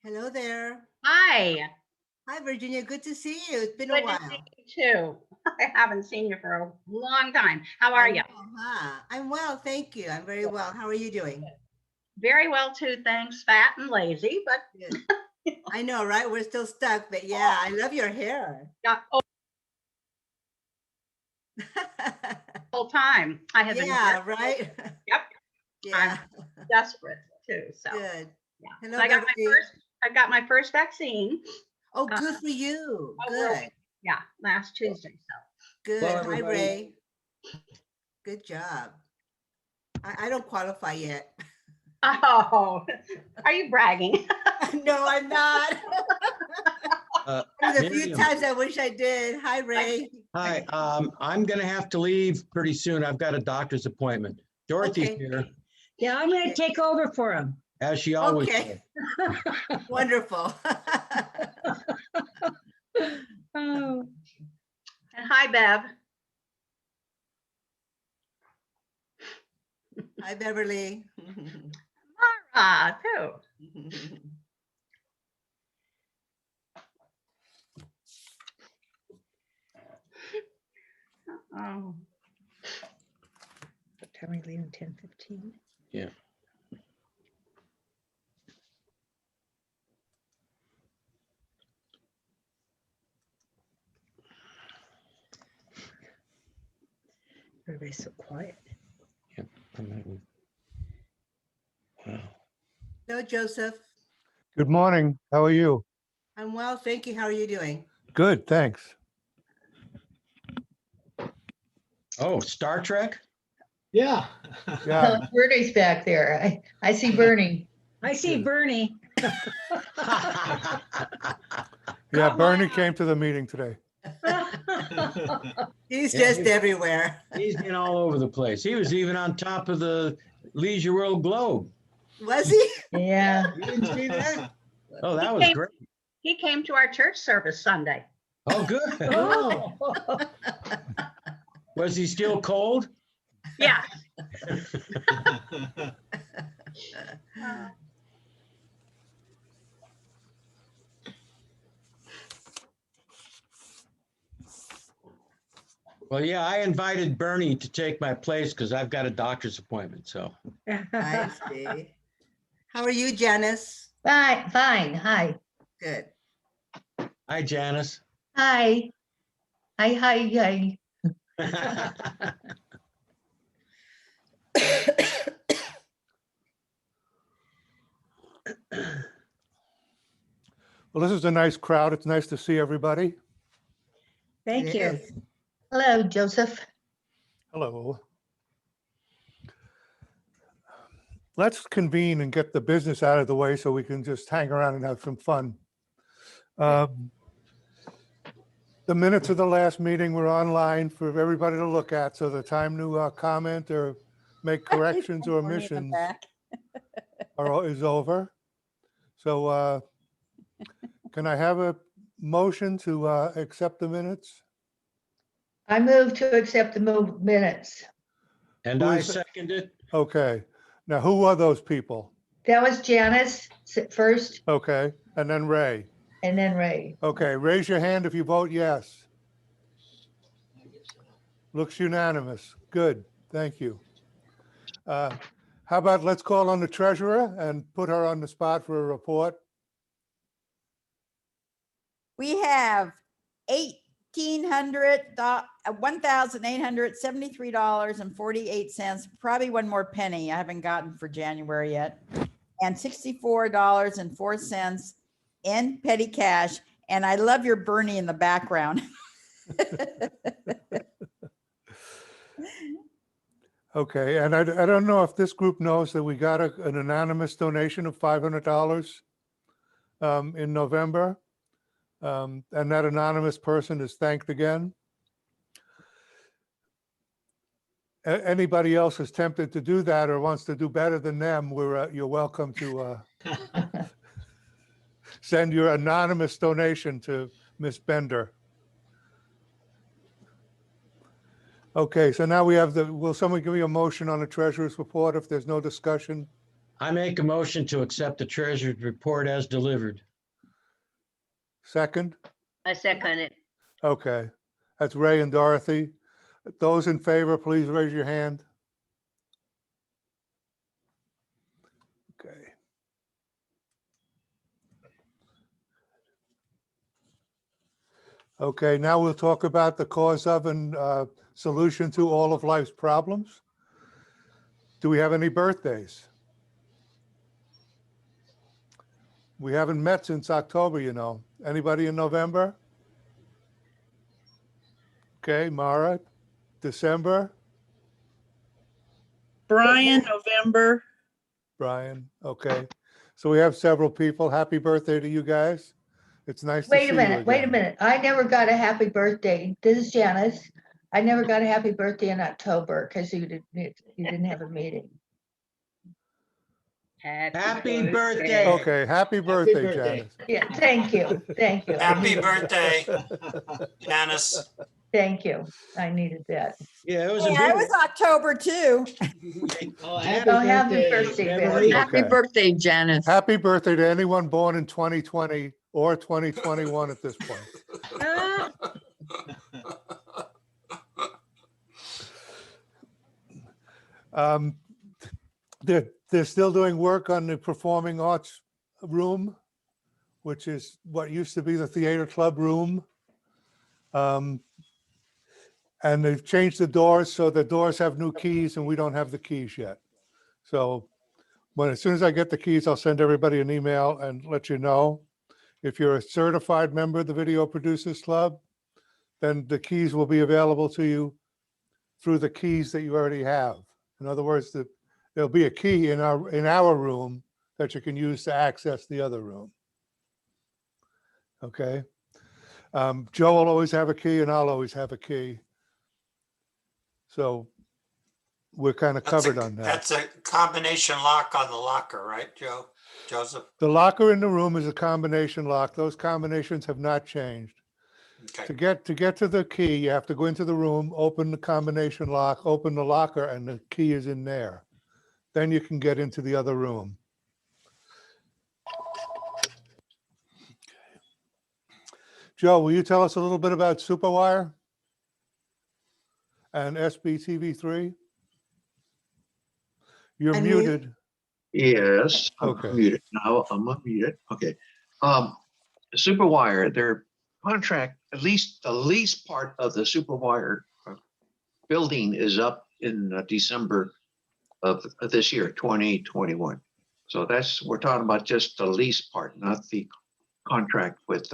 Hello there. Hi, Hi, Virginia. Good to see you. It's been a good to see while. you too. I haven't seen you for a long time. How I are you? know, huh? I'm well, thank you. I'm very well. How are you doing? Very well too, thanks. Fat and lazy, but Good. I know, right? We're still stuck, but yeah, I love your hair. got all the whole time. I have been very, Yeah, right? yep, Yeah, I'm desperate too. So good. yeah. So Hello, Beverly. I got my first vaccine. Oh, Uh, good for you. Over, Good, yeah, last Tuesday. good. Hello, Hi, everybody. Ray. Good job. I don't qualify yet. So, oh, are you bragging? No, I'm not. There's a few Miriam, times I wish I did. Hi, Ray. hi. I'm going to have to leave pretty soon. I've got a doctor's appointment. Dorothy's Okay. here, Yeah, I'm going to take over for him. as she always Okay. does. Wonderful. Oh, And hi, Bev. Hi, Beverly. Mara too. Oh, what time are we leaving? 10:15? Yeah. Everybody's so quiet. Wow. Hello, Joseph. Good morning. How are you? I'm well, thank you. How are you doing? Good, thanks. Oh, Star Trek? Yeah. Yeah. Bernie's back there. I see Bernie. I see Yeah. Bernie. Yeah, Bernie came to the meeting today. He's Yeah, just he's- everywhere. He's been all over the place. He was even on top of the Leisure World Globe. Was he? Yeah. You didn't see that? Oh, that was great. he came to our church service Sunday. Oh, good. Oh, Was he still cold? Yeah. Well, yeah, I invited Bernie to take my place because I've got a doctor's appointment. So I see. How are you, Janice? Fine, fine. Hi. Good. hi, Janice. Hi. Hi. Well, this is a nice crowd. It's nice to see everybody. thank It you. is. Hello, Joseph. Hello. Let's convene and get the business out of the way so we can just hang around and have some fun. The minutes of the last meeting were online for everybody to look at, so the time to comment or make corrections or omissions is over. So can I have a motion to accept the minutes? I move to accept the minutes. And Who I is it? second it. Okay. Now, who are those people? That was Janice first Okay. And then Ray. and then Ray. Okay. Raise your hand if you vote yes. Looks unanimous. Good. Thank you. How about let's call on the treasurer and put her on the spot for a report? We have $1,873.48, probably one more penny I haven't gotten for January yet, and $64.04 in petty cash. And I love your Bernie in the background. Okay. And I don't know if this group knows that we got an anonymous donation of $500 in November. And that anonymous person is thanked again. Anybody else is tempted to do that or wants to do better than them, you're welcome to send your anonymous donation to Miss Bender. Okay, so now we have will someone give me a motion on the treasurer's report if there's no discussion? I make a motion to accept the treasurer's report as delivered. Second? I second it. Okay, that's Ray and Dorothy. Those in favor, please raise your hand. Okay. Okay, now we'll talk about the cause of and solution to all of life's problems. Do we have any birthdays? We haven't met since October, you know. Anybody in November? Okay, Mara, December, Brian, November. Brian, okay. So we have several people. Happy birthday to you guys. It's nice to see Wait you a minute, wait a again. minute. I never got a happy birthday. This is Janice. I never got a happy birthday in October because you didn't have a meeting. Happy birthday. Okay, happy birthday, Janice. Yeah, thank you, thank you. I Happy needed- birthday, Janice. Thank you. I needed that. Yeah, it was a Yeah, it big. was October too. Oh, happy birthday, Bill. Happy Okay. birthday, Janice. Happy birthday to anyone born in 2020 or 2021 at this point. Ah, They're still doing work on the performing arts room, which is what used to be the theater club room. And they've changed the doors, so the doors have new keys and we don't have the keys yet. So as soon as I get the keys, I'll send everybody an email and let you know. If you're a certified member of the Video Producers Club, then the keys will be available to you through the keys that you already have. In other words, there'll be a key in our room that you can use to access the other room. Okay. Joe will always have a key and I'll always have a key. So we're kind of covered on that. That's a combination lock on the locker, right, Joseph? The locker in the room is a combination lock. Those combinations have not changed. Okay. To get to the key, you have to go into the room, open the combination lock, open the locker, and the key is in there. Then you can get into the other room. Joe, will you tell us a little bit about Superwire and SBTV3? You're Unmute. muted. Yes, I'm Okay. muted now. I'm unmuted. Okay. Superwire, their contract, at least the lease part of the Superwire building is up in December of this year, 2021. So we're talking about just the lease part, not the contract with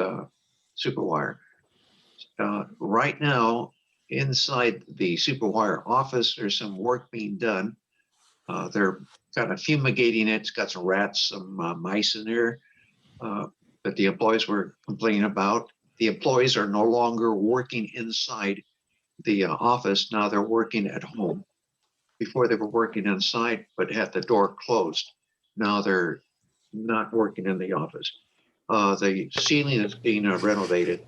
Superwire. Right now, inside the Superwire office, there's some work being done. They're kind of fumigating it. It's got some rats, some mice in there that the employees were complaining about. The employees are no longer working inside the office. Now they're working at home. Before they were working inside, but had the door closed. Now they're not working in the office. The ceiling is being renovated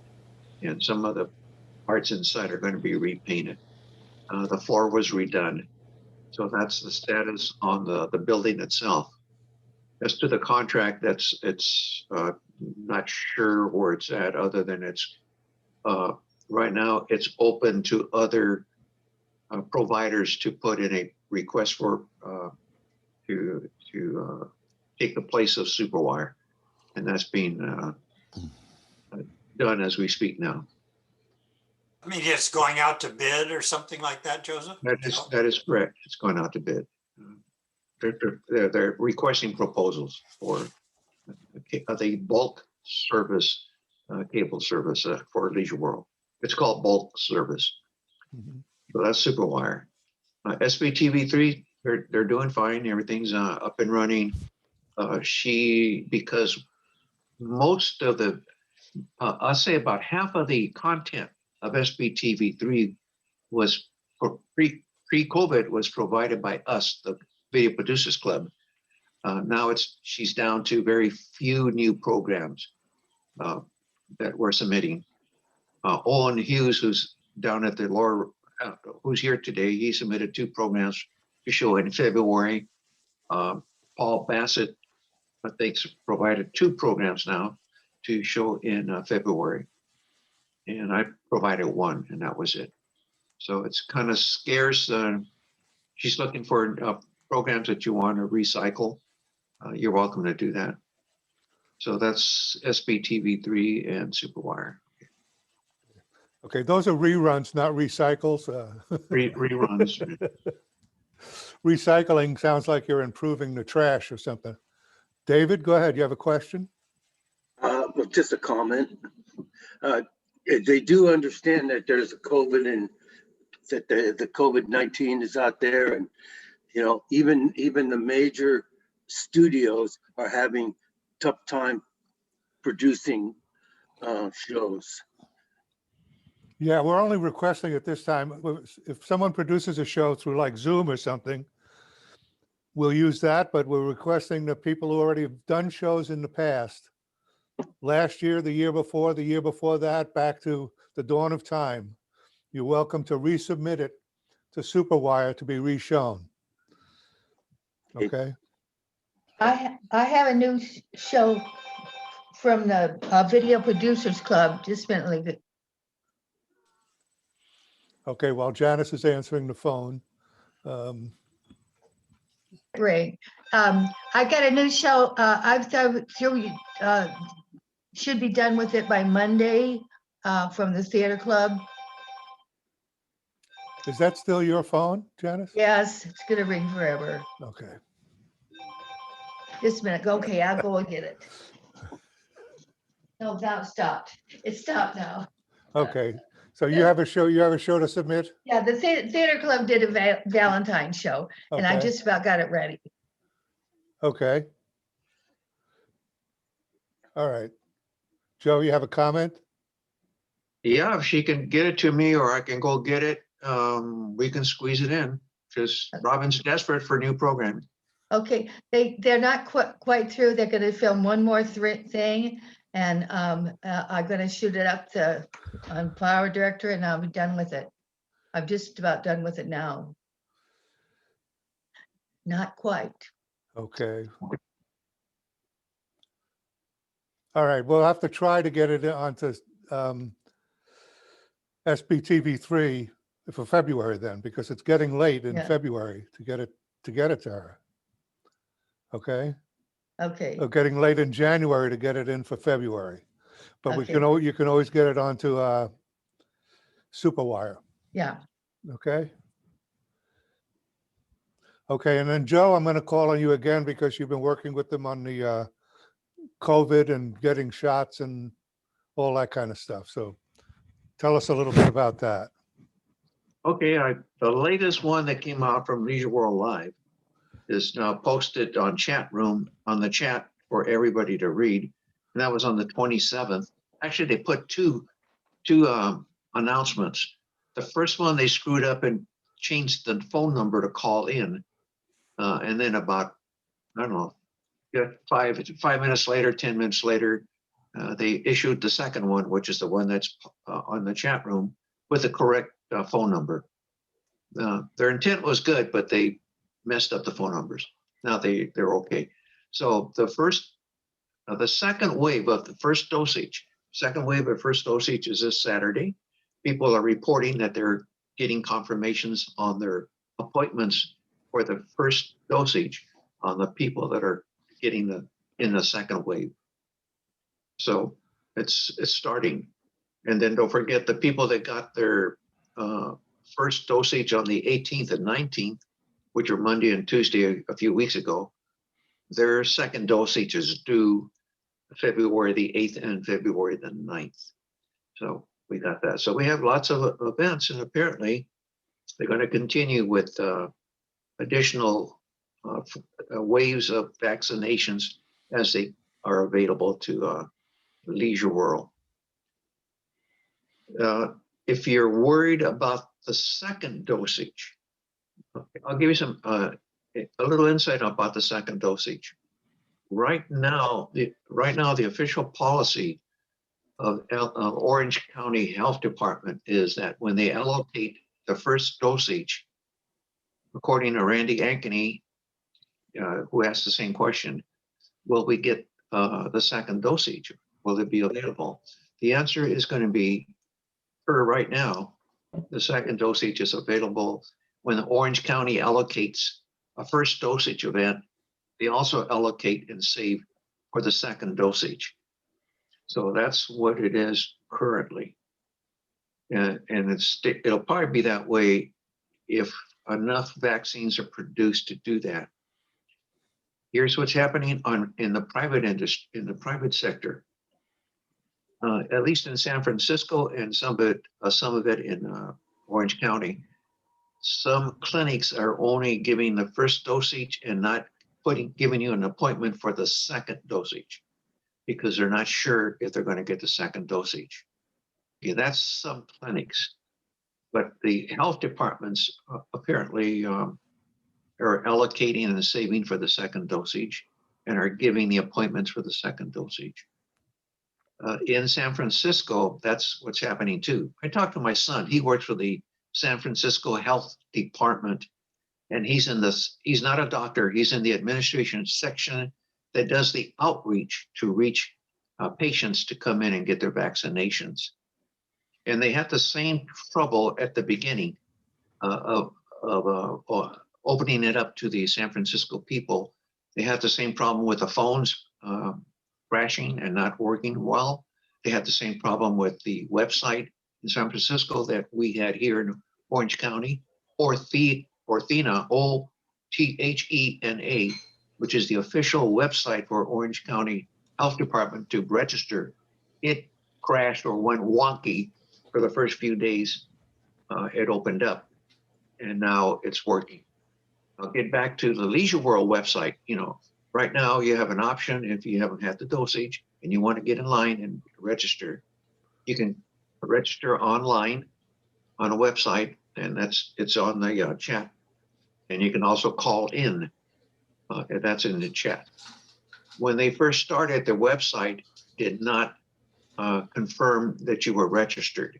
and some of the parts inside are going to be repainted. The floor was redone. So that's the status on the building itself. As to the contract, it's not sure where it's at, other than it's right now it's open to other providers to put in a request for to take the place of Superwire, and that's being done as we speak now. I mean, it's going out to bid or something like that, Joseph? That is correct. It's going out to bid. They're requesting proposals for the bulk service, cable service for Leisure World. It's called bulk service. Mhm. So that's Superwire. SBTV3, they're doing fine. Everything's up and running. Because most of the, I'll say about half of the content of SBTV3 was pre-COVID was provided by us, the Video Producers Club. Now she's down to very few new programs that we're submitting. Owen Hughes, who's down at the lower, who's here today, he submitted 2 programs to show in February. Paul Bassett, I think, provided 2 programs now to show in February. And I provided 1, and that was it. So it's kind of scarce. She's looking for programs that you want to recycle. You're welcome to do that. So that's SBTV3 and Superwire. Okay, those are reruns, not recycles. Reruns. Recycling sounds like you're improving the trash or something. David, go ahead. You have a question? Well, just a comment. They do understand that there's a COVID and that the COVID-19 is out there, and you know, even the major studios are having tough time producing shows. Yeah, we're only requesting at this time, if someone produces a show through like Zoom or something, we'll use that, but we're requesting that people who already have done shows in the past, last year, the year before that, back to the dawn of time, you're welcome to resubmit it to Superwire to be reshown. Okay? I have a new show from the Video Producers Club, just meant leave it. Okay, while Janice is answering the phone. Great. I got a new show. I've should be done with it by Monday from the theater club. Is that still your phone, Janice? Yes, it's gonna ring forever. Okay. Just a minute. Okay, I'll go and get it. No, now it stopped. It stopped now. Okay, so you have a show to submit? Yeah, the theater club did a Valentine show, and I Okay. just about got it ready. Okay. All right. Joe, you have a comment? Yeah, if she can get it to me or I can go get it, we can squeeze it in. Because Robin's desperate for new programming. Okay, they're not quite through. They're gonna film one more thing, and I'm gonna shoot it up on Flower Director, and I'll be done with it. I'm just about done with it now. Not quite. Okay. All right, we'll have to try to get it onto SBTV3 for February then, because it's getting late in Yeah. February to get it to her. Okay, Okay, or getting late in January to get it in for February. But Okay. you can always get it onto Superwire, yeah, okay? Okay, and then Joe, I'm gonna call on you again because you've been working with them on the COVID and getting shots and all that kind of stuff. So tell us a little bit about that. Okay, the latest one that came out from Leisure World Live is now posted on chat room, on the chat for everybody to read. And that was on the 27th. Actually, they put two announcements. The first one, they screwed up and changed the phone number to call in. And then about, I don't know, 5 minutes later, 10 minutes later, they issued the second one, which is the one that's on the chat room with the correct phone number. Their intent was good, but they messed up the phone numbers. Now they're okay. So the second wave of the first dosage is this Saturday. People are reporting that they're getting confirmations on their appointments for the first dosage on the people that are getting in the second wave. So it's starting. And then don't forget the people that got their first dosage on the 18th and 19th, which are Monday and Tuesday a few weeks ago, their second dosage is due February the 8th and February the 9th. So we got that. So we have lots of events, and apparently they're going to continue with additional waves of vaccinations as they are available to Leisure World. If you're worried about the second dosage, I'll give you a little insight about the second dosage. Right now, the official policy of Orange County Health Department is that when they allocate the first dosage, according to Randy Ankeny, who asked the same question, will we get the second dosage? Will it be available? The answer is going to be, for right now, the second dosage is available. When the Orange County allocates a first dosage event, they also allocate and save for the second dosage. So that's what it is currently. And it'll probably be that way if enough vaccines are produced to do that. Here's what's happening in the private industry, in the private sector. At least in San Francisco and some of it in Orange County, some clinics are only giving the first dosage and not giving you an appointment for the second dosage because they're not sure if they're going to get the second dosage. Okay, that's some clinics, but the health departments apparently are allocating and saving for the second dosage and are giving the appointments for the second dosage. In San Francisco, that's what's happening too. I talked to my son. He works for the San Francisco Health Department, and he's not a doctor. He's in the administration section that does the outreach to reach patients to come in and get their vaccinations. And they had the same trouble at the beginning of opening it up to the San Francisco people. They had the same problem with the phones crashing and not working well. They had the same problem with the website in San Francisco that we had here in Orange County, Orthena, OTHENA, which is the official website for Orange County Health Department to register. It crashed or went wonky for the first few days. It opened up and now it's working. I'll get back to the Leisure World website. You know, right now you have an option if you haven't had the dosage and you want to get in line and register. You can register online on a website, and it's on the chat. And you can also call in, and that's in the chat. When they first started, the website did not confirm that you were registered.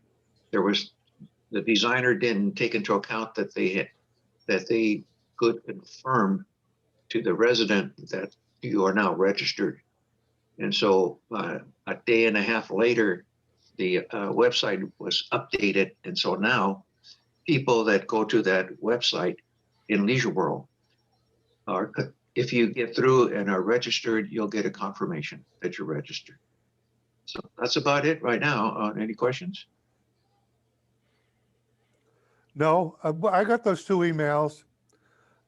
The designer didn't take into account that they could confirm to the resident that you are now registered. And so a day and a half later, the website was updated. And so now people that go to that website in Leisure World if you get through and are registered, you'll get a confirmation that you're registered. So that's about it right now. Any questions? No, I got those 2 emails.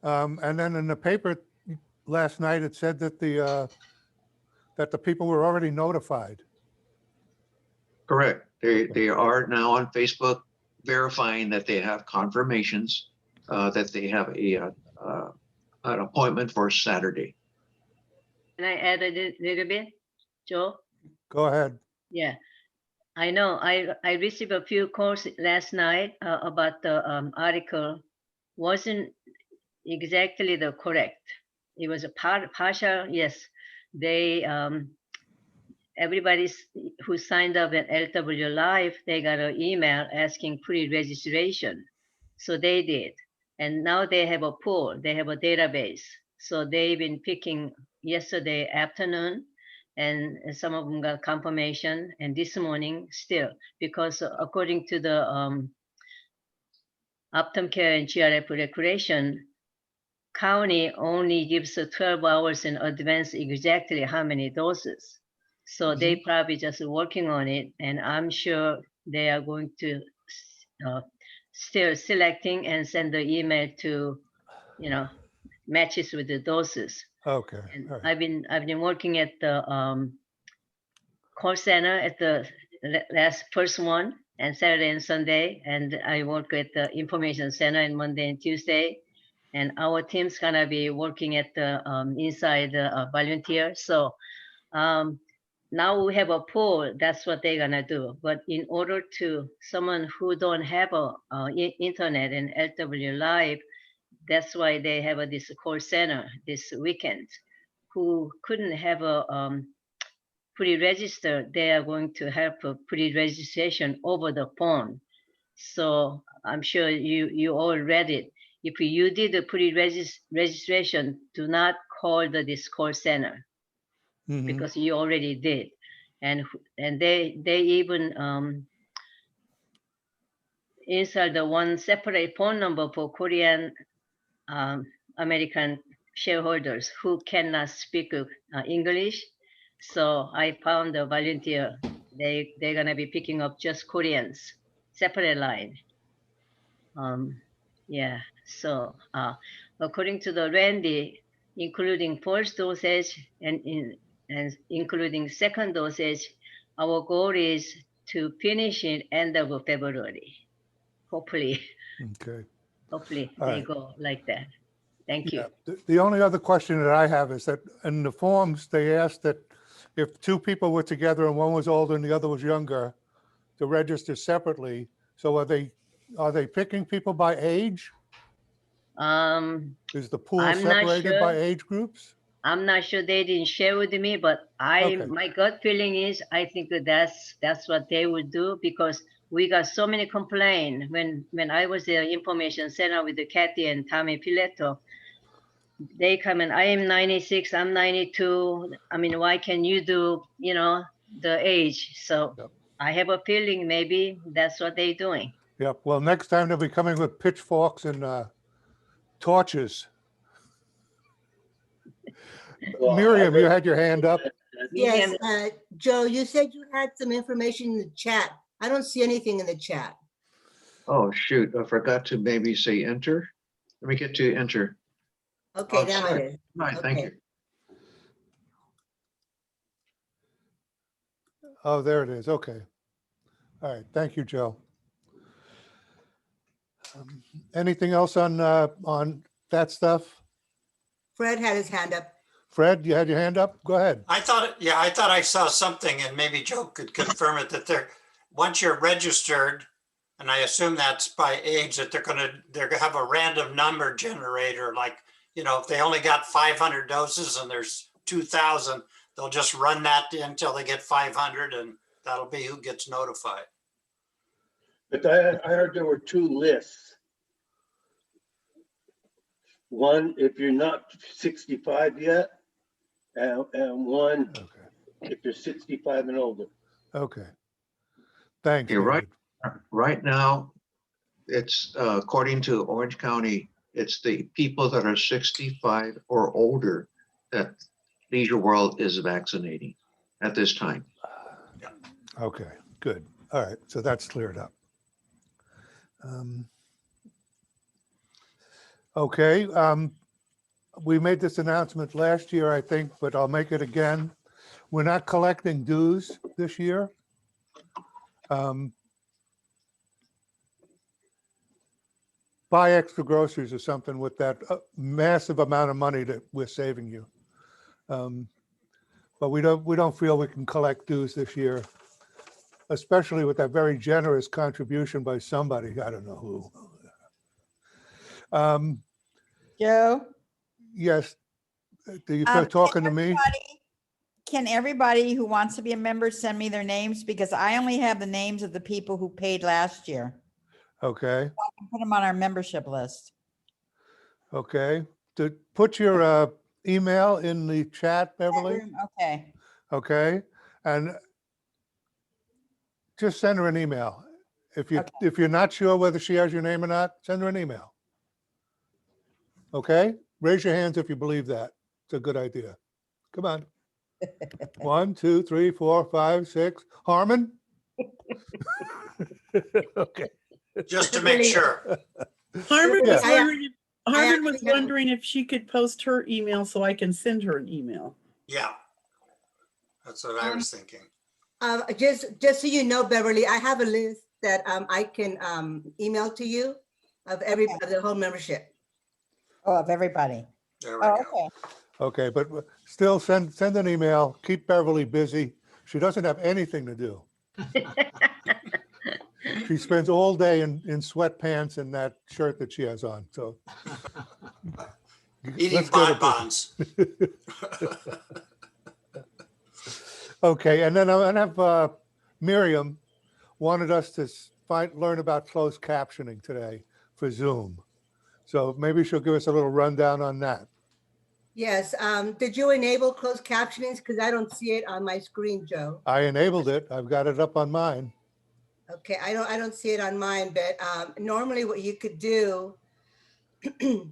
And then in the paper last night, it said that the people were already notified. Correct. They are now on Facebook verifying that they have confirmations that they have an appointment for Saturday. Can I add a little bit, Joe? Go ahead. Yeah, I know. I received a few calls last night about the article. Wasn't exactly the correct. It was a partial. Yes, they everybody who signed up at LW Live, they got an email asking pre-registration. So they did. And now they have a pool, they have a database. So they've been picking yesterday afternoon, and some of them got confirmation, and this morning still, because according to the Optum Care and GRF regulation, county only gives 12 hours in advance exactly how many doses. So they probably just working on it, and I'm sure they are going to still selecting and send the email to, matches with the doses. Okay. And all right. I've been working at the call center at the first one, and Saturday and Sunday, and I work at the information center on Monday and Tuesday. And our team's gonna be working at the inside volunteer. So now we have a pool. That's what they're gonna do. But in order to someone who don't have a internet and LW Live, that's why they have this call center this weekend. Who couldn't have a pre-register, they are going to have a pre-registration over the phone. So I'm sure you all read it. if you did a pre-registration, do not call this call center Mhm. because you already did. And they even insert the one separate phone number for Korean American shareholders who cannot speak English. So I found a volunteer. They're gonna be picking up just Koreans, separate line. Yeah. So according to the Randy, including first dosage and including second dosage, our goal is to finish it end of February. Hopefully, Okay. hopefully All they right. go like that. Thank you. Yeah. The only other question that I have is that in the forms, they asked that if two people were together and one was older and the other was younger, to register separately. So are they picking people by age? Is the pool I'm not separated by sure. age groups? I'm not sure, they didn't share with me, but Okay. my gut feeling is I think that's what they would do, because we got so many complaints when I was the information center with the Kathy and Tommy Piletto. They come and I am 96, I'm 92. I mean, why can you do, the age? So Yep. I have a feeling maybe that's what they're doing. Yep. Well, next time they'll be coming with pitchforks and torches. Well, Miriam, you had your hand up. Yes, Miriam, Joe, you said you had some information in the chat. I don't see anything in the chat. Oh, shoot, I forgot to maybe say enter. Let me get to enter. Okay, Oh, now it sorry. is. Right, thank Okay. you. Oh, there it is. Okay. All right. Thank you, Joe. Anything else on that stuff? Fred had his hand up. Fred, you had your hand up? Go ahead. I thought I saw something, and maybe Joe could confirm it, that once you're registered, and I assume that's by age, that they're gonna have a random number generator, like, if they only got 500 doses and there's 2,000, they'll just run that until they get 500, and that'll be who gets notified. But I heard there were two lists. One, if you're not 65 yet, and one, Okay. if you're 65 and older. Okay. Thanks. You're right. David. Right now, it's according to Orange County, it's the people that are 65 or older that Leisure World is vaccinating at this time. Okay, good. All right, so that's cleared up. Okay, we made this announcement last year, I think, but I'll make it again. We're not collecting dues this year. Buy extra groceries or something with that massive amount of money that we're saving you. But we don't feel we can collect dues this year, especially with that very generous contribution by somebody, I don't know who. Joe? Yes, do you Can talking to me? Can everybody who wants to be a member send me their names? Because I only have the names of the people who paid last year. Okay, I can put them on our membership list. okay. To put your email in the chat, Beverly, Okay. okay? And just send her an email. If you're not sure whether she has your name or not, send her an email. Okay? Raise your hands if you believe that. It's a good idea. Come on. 1, 2, 3, 4, 5, 6. Harmon? Okay. Just to make sure. Harmon Yeah. was wondering, Harmon was actually have- wondering if she could post her email so I can send her an email. Yeah. That's what I was thinking. Just so you know, Beverly, I have a list that I can email to you of the whole membership. Oh, of everybody. There we Oh, go. okay. Okay, but still send an email. Keep Beverly busy. She doesn't have anything to do. She spends all day in sweatpants and that shirt that she has on, so. Eating let's get her bonbons. Okay, and then I have Miriam wanted us to learn about closed captioning today for Zoom. So maybe she'll give us a little rundown on that. Yes, did you enable closed captioning? Because I don't see it on my screen, Joe. I enabled it. I've got it up on mine. Okay, I don't see it on mine, but normally what you could do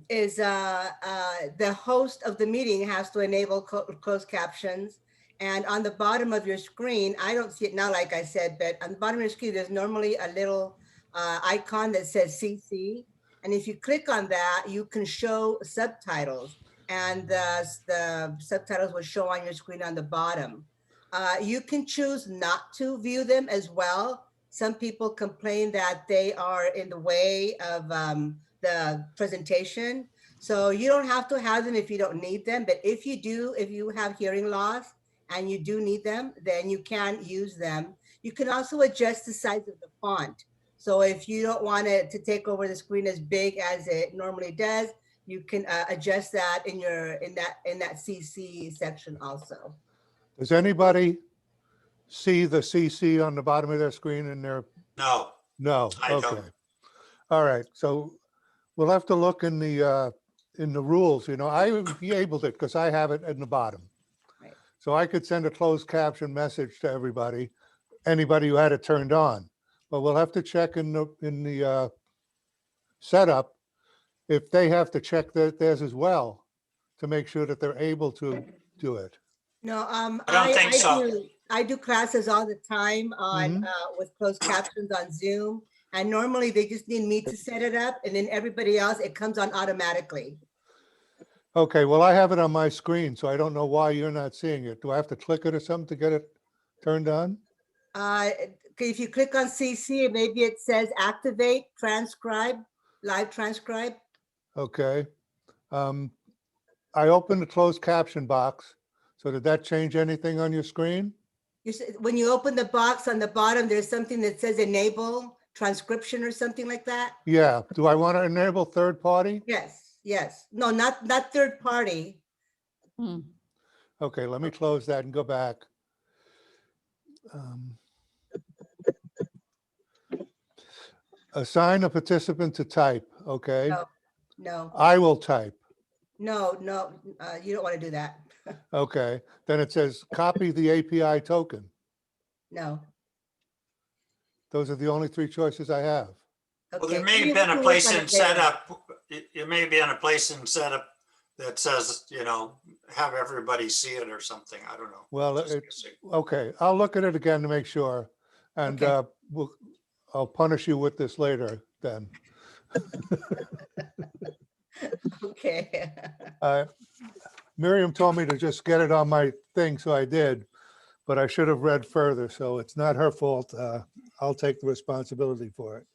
is the host of the meeting has to enable closed captions. And on the bottom of your screen, I don't see it now, like I said, but on the bottom of your screen, there's normally a little icon that says CC. And if you click on that, you can show subtitles, and the subtitles will show on your screen on the bottom. You can choose not to view them as well. Some people complain that they are in the way of the presentation. So you don't have to have them if you don't need them. But if you do, if you have hearing loss and you do need them, then you can use them. You can also adjust the size of the font. So if you don't want it to take over the screen as big as it normally does, you can adjust that in that CC section also. Does anybody see the CC on the bottom of their screen in their? No, No, I don't. okay. All right, so we'll have to look in the rules, you know, I enabled it because I have it in the bottom. Right. So I could send a closed caption message to everybody, anybody who had it turned on. But we'll have to check in the setup if they have to check theirs as well to make sure that they're able to do it. No, I don't think so. I do classes all the time on with closed captions on Zoom, and normally they just need me to set it up, and then everybody else, it comes on automatically. Okay, well, I have it on my screen, so I don't know why you're not seeing it. Do I have to click it or something to get it turned on? If you click on CC, maybe it says activate, transcribe, live transcribe. Okay. I opened the closed caption box. So did that change anything on your screen? When you open the box on the bottom, there's something that says enable transcription or something like that. Yeah. Do I want to enable third party? Yes, yes. No, not third party. Okay, let me close that and go back. Assign a participant to type, okay? No, I will type, no, you don't want to do that. okay. Then it says copy the API token. No. Those are the only three choices I have. Well, Okay, there may you have been can a work place on in it later. setup, you may be in a place in setup that says, you know, have everybody see it or something. I don't know. Well, Just it, guessing. okay, I'll look at it again to make sure. And Okay. I'll punish you with this later then. Okay. Miriam told me to just get it on my thing, so I did, but I should have read further, so it's not her fault. I'll take the responsibility for it.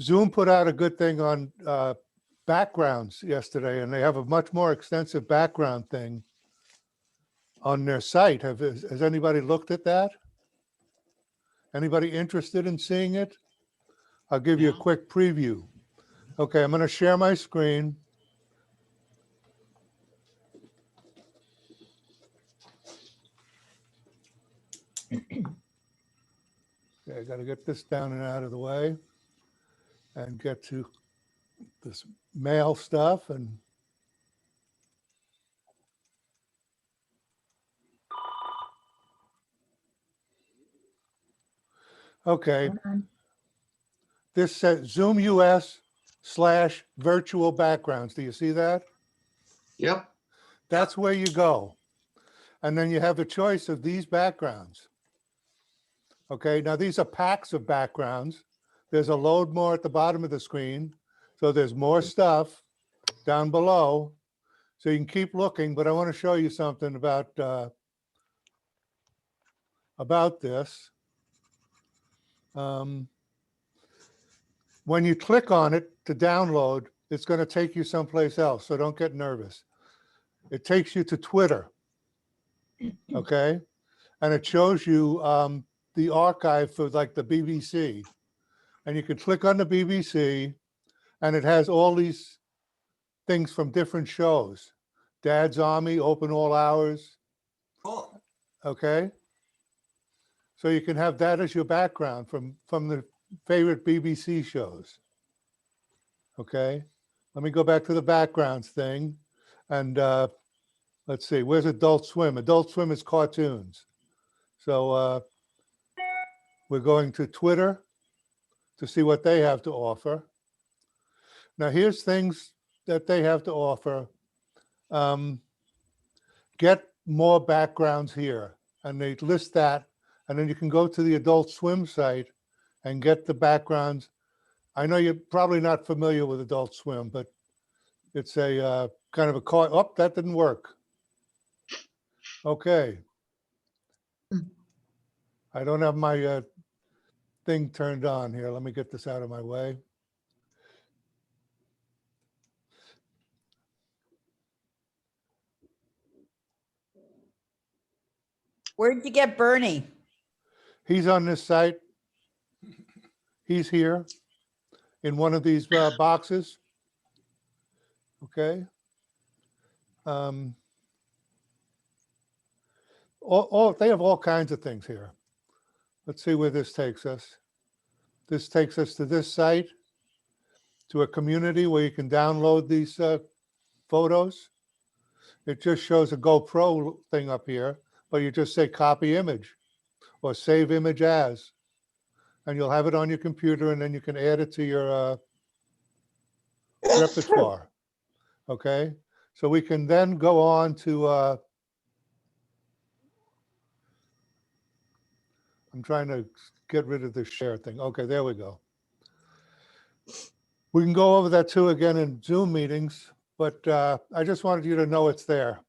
Zoom put out a good thing on backgrounds yesterday, and they have a much more extensive background thing on their site. Has anybody looked at that? Anybody interested in seeing it? I'll give you a quick preview. Okay, I'm going to share my screen. Okay, I got to get this down and out of the way and get to this mail stuff and okay. This says Zoom US/virtual backgrounds. Do you see that? Yep. That's where you go. And then you have a choice of these backgrounds. Okay, now these are packs of backgrounds. There's a load more at the bottom of the screen. So there's more stuff down below. So you can keep looking, but I want to show you something about this. When you click on it to download, it's going to take you someplace else. So don't get nervous. It takes you to Twitter. Okay. And it shows you the archive for like the BBC. And you can click on the BBC and it has all these things from different shows. Dad's Army, Open All Hours. Cool. Okay. So you can have that as your background from the favorite BBC shows. Okay, let me go back to the backgrounds thing. And let's see, where's Adult Swim? Adult Swim is cartoons. So we're going to Twitter to see what they have to offer. Now, here's things that they have to offer. Get more backgrounds here, and they list that, and then you can go to the Adult Swim site and get the backgrounds. I know you're probably not familiar with Adult Swim, but it's a kind of a car. Oh, that didn't work. Okay. I don't have my thing turned on here. Let me get this out of my way. Where did you get Bernie? He's on this site. He's here in one of these boxes. Okay. They have all kinds of things here. Let's see where this takes us. This takes us to this site, to a community where you can download these photos. It just shows a GoPro thing up here, but you just say copy image or save image as, and you'll have it on your computer, and then you can add it to your repertoire. Okay, so we can then go on to, I'm trying to get rid of the share thing. Okay, there we go. We can go over that too again in Zoom meetings, but I just wanted you to know it's there.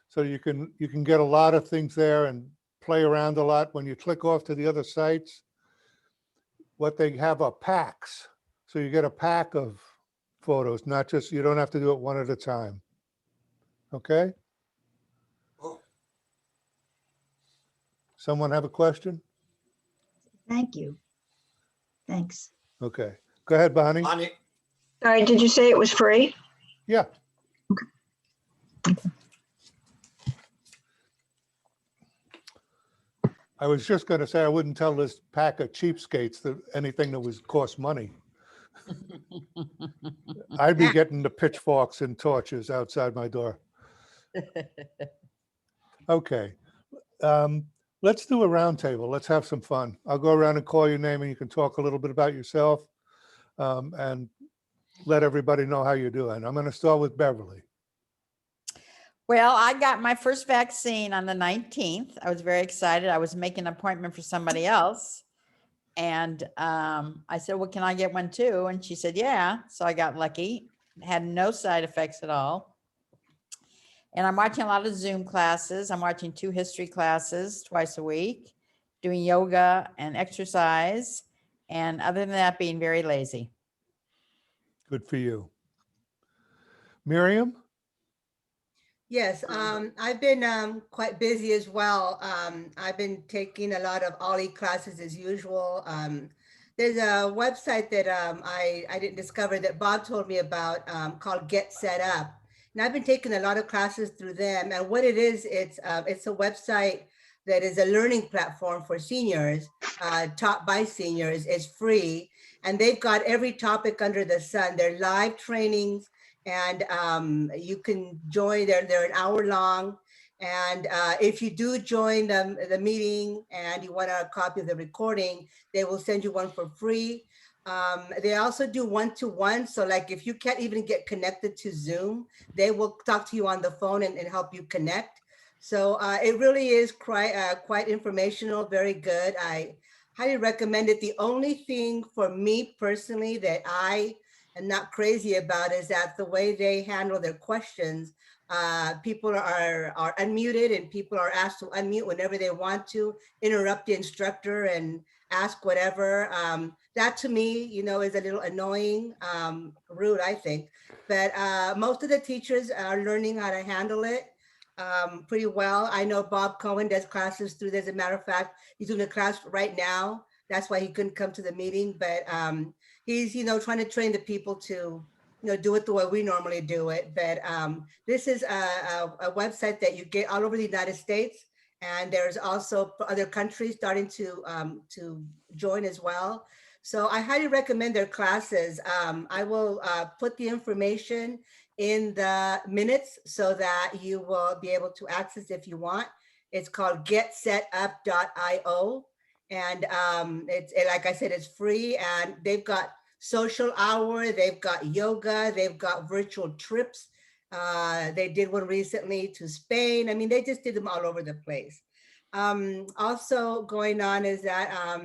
So you can get a lot of things there and play around a lot. When you click off to the other sites, what they have are packs. So you get a pack of photos, not just, you don't have to do it one at a time. Okay? Someone have a question? Thank you. Thanks. Okay, go ahead, Bonnie. Bonnie, Sorry, did you say it was free? Yeah. I was just going to say I wouldn't tell this pack of cheapskates that anything that was cost money. I'd be getting the pitchforks and torches outside my door. Okay. Let's do a roundtable. Let's have some fun. I'll go around and call your name and you can talk a little bit about yourself and let everybody know how you're doing. I'm going to start with Beverly. Well, I got my first vaccine on the 19th. I was very excited. I was making an appointment for somebody else. And I said, well, can I get one too? And she said, yeah. So I got lucky, had no side effects at all. And I'm watching a lot of Zoom classes. I'm watching 2 history classes twice a week, doing yoga and exercise. And other than that, being very lazy. Good for you. Miriam? Yes, I've been quite busy as well. I've been taking a lot of OLLI classes as usual. There's a website that I didn't discover that Bob told me about called Get Set Up. And I've been taking a lot of classes through them. And what it is, it's a website that is a learning platform for seniors, taught by seniors. It's free. And they've got every topic under the sun. They're live trainings. And you can join, they're an hour long. And if you do join the meeting and you want a copy of the recording, they will send you one for free. They also do one-to-one. So like if you can't even get connected to Zoom, they will talk to you on the phone and help you connect. So it really is quite informational, very good. I highly recommend it. The only thing for me personally that I am not crazy about is that the way they handle their questions, people are unmuted and people are asked to unmute whenever they want to, interrupt the instructor and ask whatever. That to me, you know, is a little annoying, rude, I think. But most of the teachers are learning how to handle it pretty well. I know Bob Cohen does classes through, as a matter of fact, he's doing a class right now. That's why he couldn't come to the meeting, but he's, you know, trying to train the people to, you know, do it the way we normally do it. But this is a website that you get all over the United States. And there's also other countries starting to join as well. So I highly recommend their classes. I will put the information in the minutes so that you will be able to access if you want. It's called getsetup.io. And like I said, it's free, and they've got social hour, they've got yoga, they've got virtual trips. They did one recently to Spain. I mean, they just did them all over the place. Also going on is that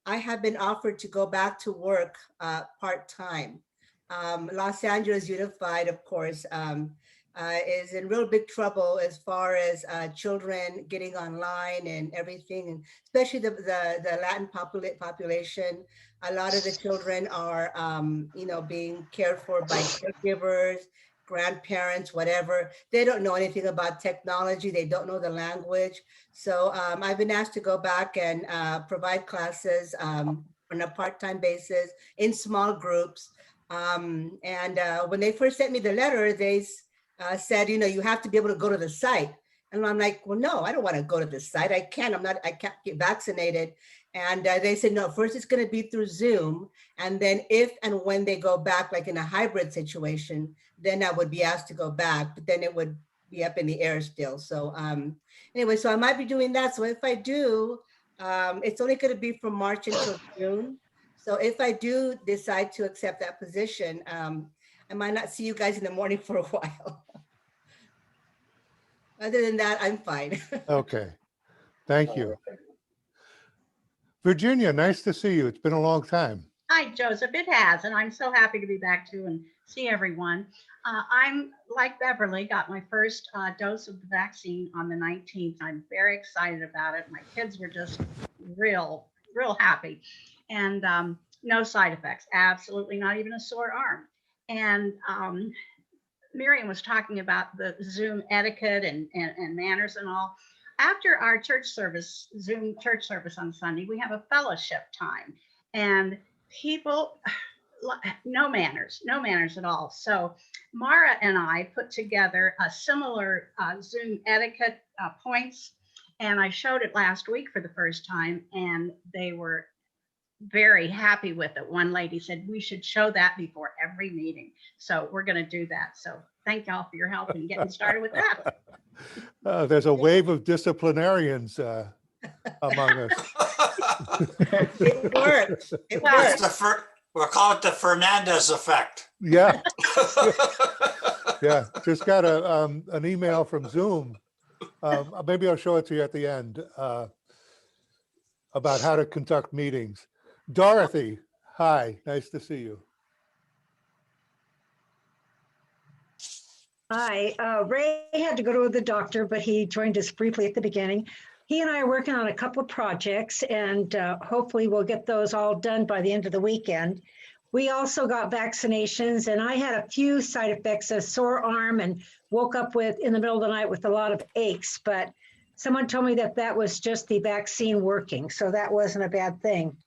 I have been offered to go back to work part-time. Los Angeles Unified, of course, is in real big trouble as far as children getting online and everything, and especially the Latin population. A lot of the children are, being cared for by caregivers, grandparents, whatever. They don't know anything about technology. They don't know the language. So I've been asked to go back and provide classes on a part-time basis in small groups. And when they first sent me the letter, they said, you have to be able to go to the site. And I'm like, well, no, I don't want to go to the site. I can't get vaccinated. And they said, no, first it's going to be through Zoom. And then if and when they go back, like in a hybrid situation, then I would be asked to go back, but then it would be up in the air still. So anyway, so I might be doing that. So if I do, it's only going to be from March until June. So if I do decide to accept that position, I might not see you guys in the morning for a while. Other than that, I'm fine. Okay, thank you. Virginia, nice to see you. It's been a long time. Hi, Joseph. It has, and I'm so happy to be back too and see everyone. I'm like Beverly, got my first dose of the vaccine on the 19th. I'm very excited about it. My kids were just real happy, and no side effects. Absolutely not even a sore arm. And Miriam was talking about the Zoom etiquette and manners and all. After our church service, Zoom church service on Sunday, we have a fellowship time, and people, no manners at all. So Mara and I put together a similar Zoom etiquette points, and I showed it last week for the first time, and they were very happy with it. One lady said we should show that before every meeting. So we're going to do that. So thank y'all for your help in getting started with that. There's a wave of disciplinarians among us. It works. It Well, works. We'll call it the Fernandez effect. Yeah, yeah. Just got an email from Zoom. Maybe I'll show it to you at the end about how to conduct meetings. Dorothy, hi, nice to see you. Hi, Ray had to go to the doctor, but he joined us briefly at the beginning. He and I are working on a couple of projects, and hopefully we'll get those all done by the end of the weekend. We also got vaccinations, and I had a few side effects, a sore arm, and woke up in the middle of the night with a lot of aches, but someone told me that was just the vaccine working, so that wasn't a bad thing.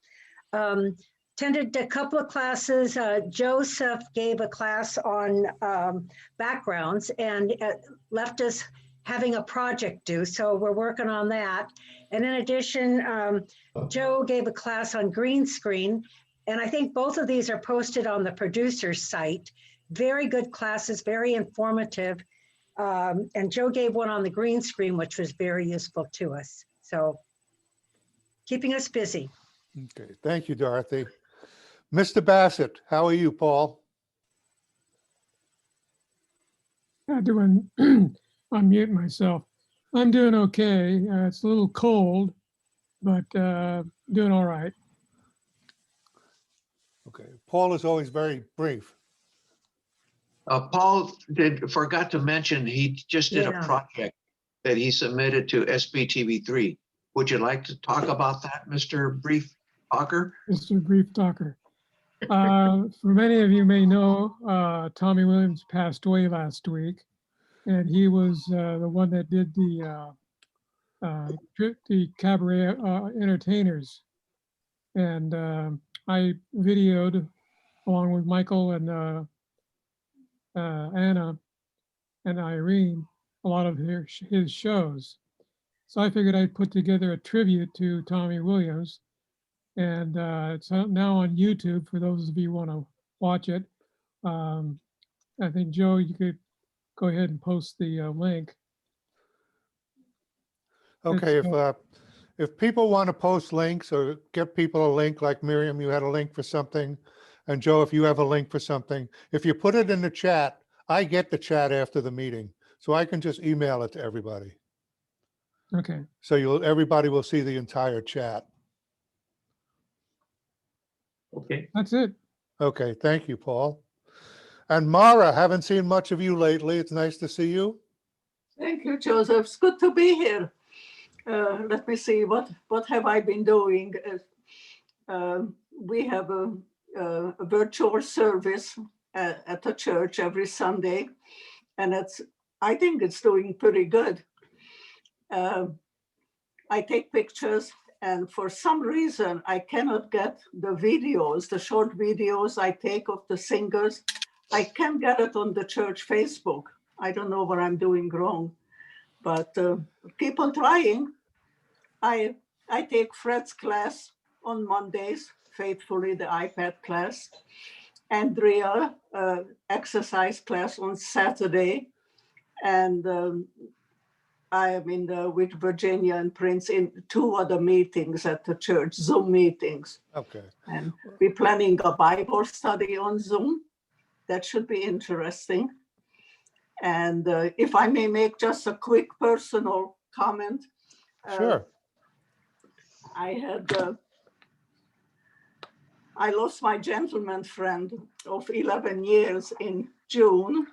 Attended a couple of classes. Joseph gave a class on backgrounds and left us having a project due. So we're working on that. And in addition, Joe gave a class on green screen. And I think both of these are posted on the producer's site. Very good classes, very informative. And Joe gave one on the green screen, which was very useful to us. So keeping us busy. Okay, thank you, Dorothy. Mr. Bassett, how are you, Paul? Doing, unmute myself. I'm doing okay. It's a little cold, but doing all right. Okay, Paul is always very brief. Paul forgot to mention, he just did a Yeah. project that he submitted to SBTV3. Would you like to talk about that, Mr. Brief Talker? Mr. Brief Talker. For many of you may know, Tommy Williams passed away last week, and he was the one that did the cabaret entertainers. And I videoed along with Michael and Anna and Irene a lot of his shows. So I figured I'd put together a tribute to Tommy Williams And it's now on YouTube for those of you who want to watch it. I think, Joe, you could go ahead and post the link. Okay, It's, if people want to post links or get people a link, like Miriam, you had a link for something, and Joe, if you have a link for something, if you put it in the chat, I get the chat after the meeting, so I can just email it to everybody. Okay, So everybody will see the entire chat. Okay. that's it. Okay, thank you, Paul. And Mara, haven't seen much of you lately. It's nice to see you. Thank you, Joseph. It's good to be here. Let me see, what have I been doing? We have a virtual service at the church every Sunday, and I think it's doing pretty good. I take pictures, and for some reason, I cannot get the videos, the short videos I take of the singers. I can't get it on the church Facebook. I don't know what I'm doing wrong, but keep on trying. I take Fred's class on Mondays, faithfully, the iPad class. Andrea, exercise class on Saturday. And I am with Virginia and Prince in 2 other meetings at the church, Zoom meetings. Okay. And we're planning a Bible study on Zoom. That should be interesting. And if I may make just a quick personal comment. Sure. I lost my gentleman friend of 11 years in June.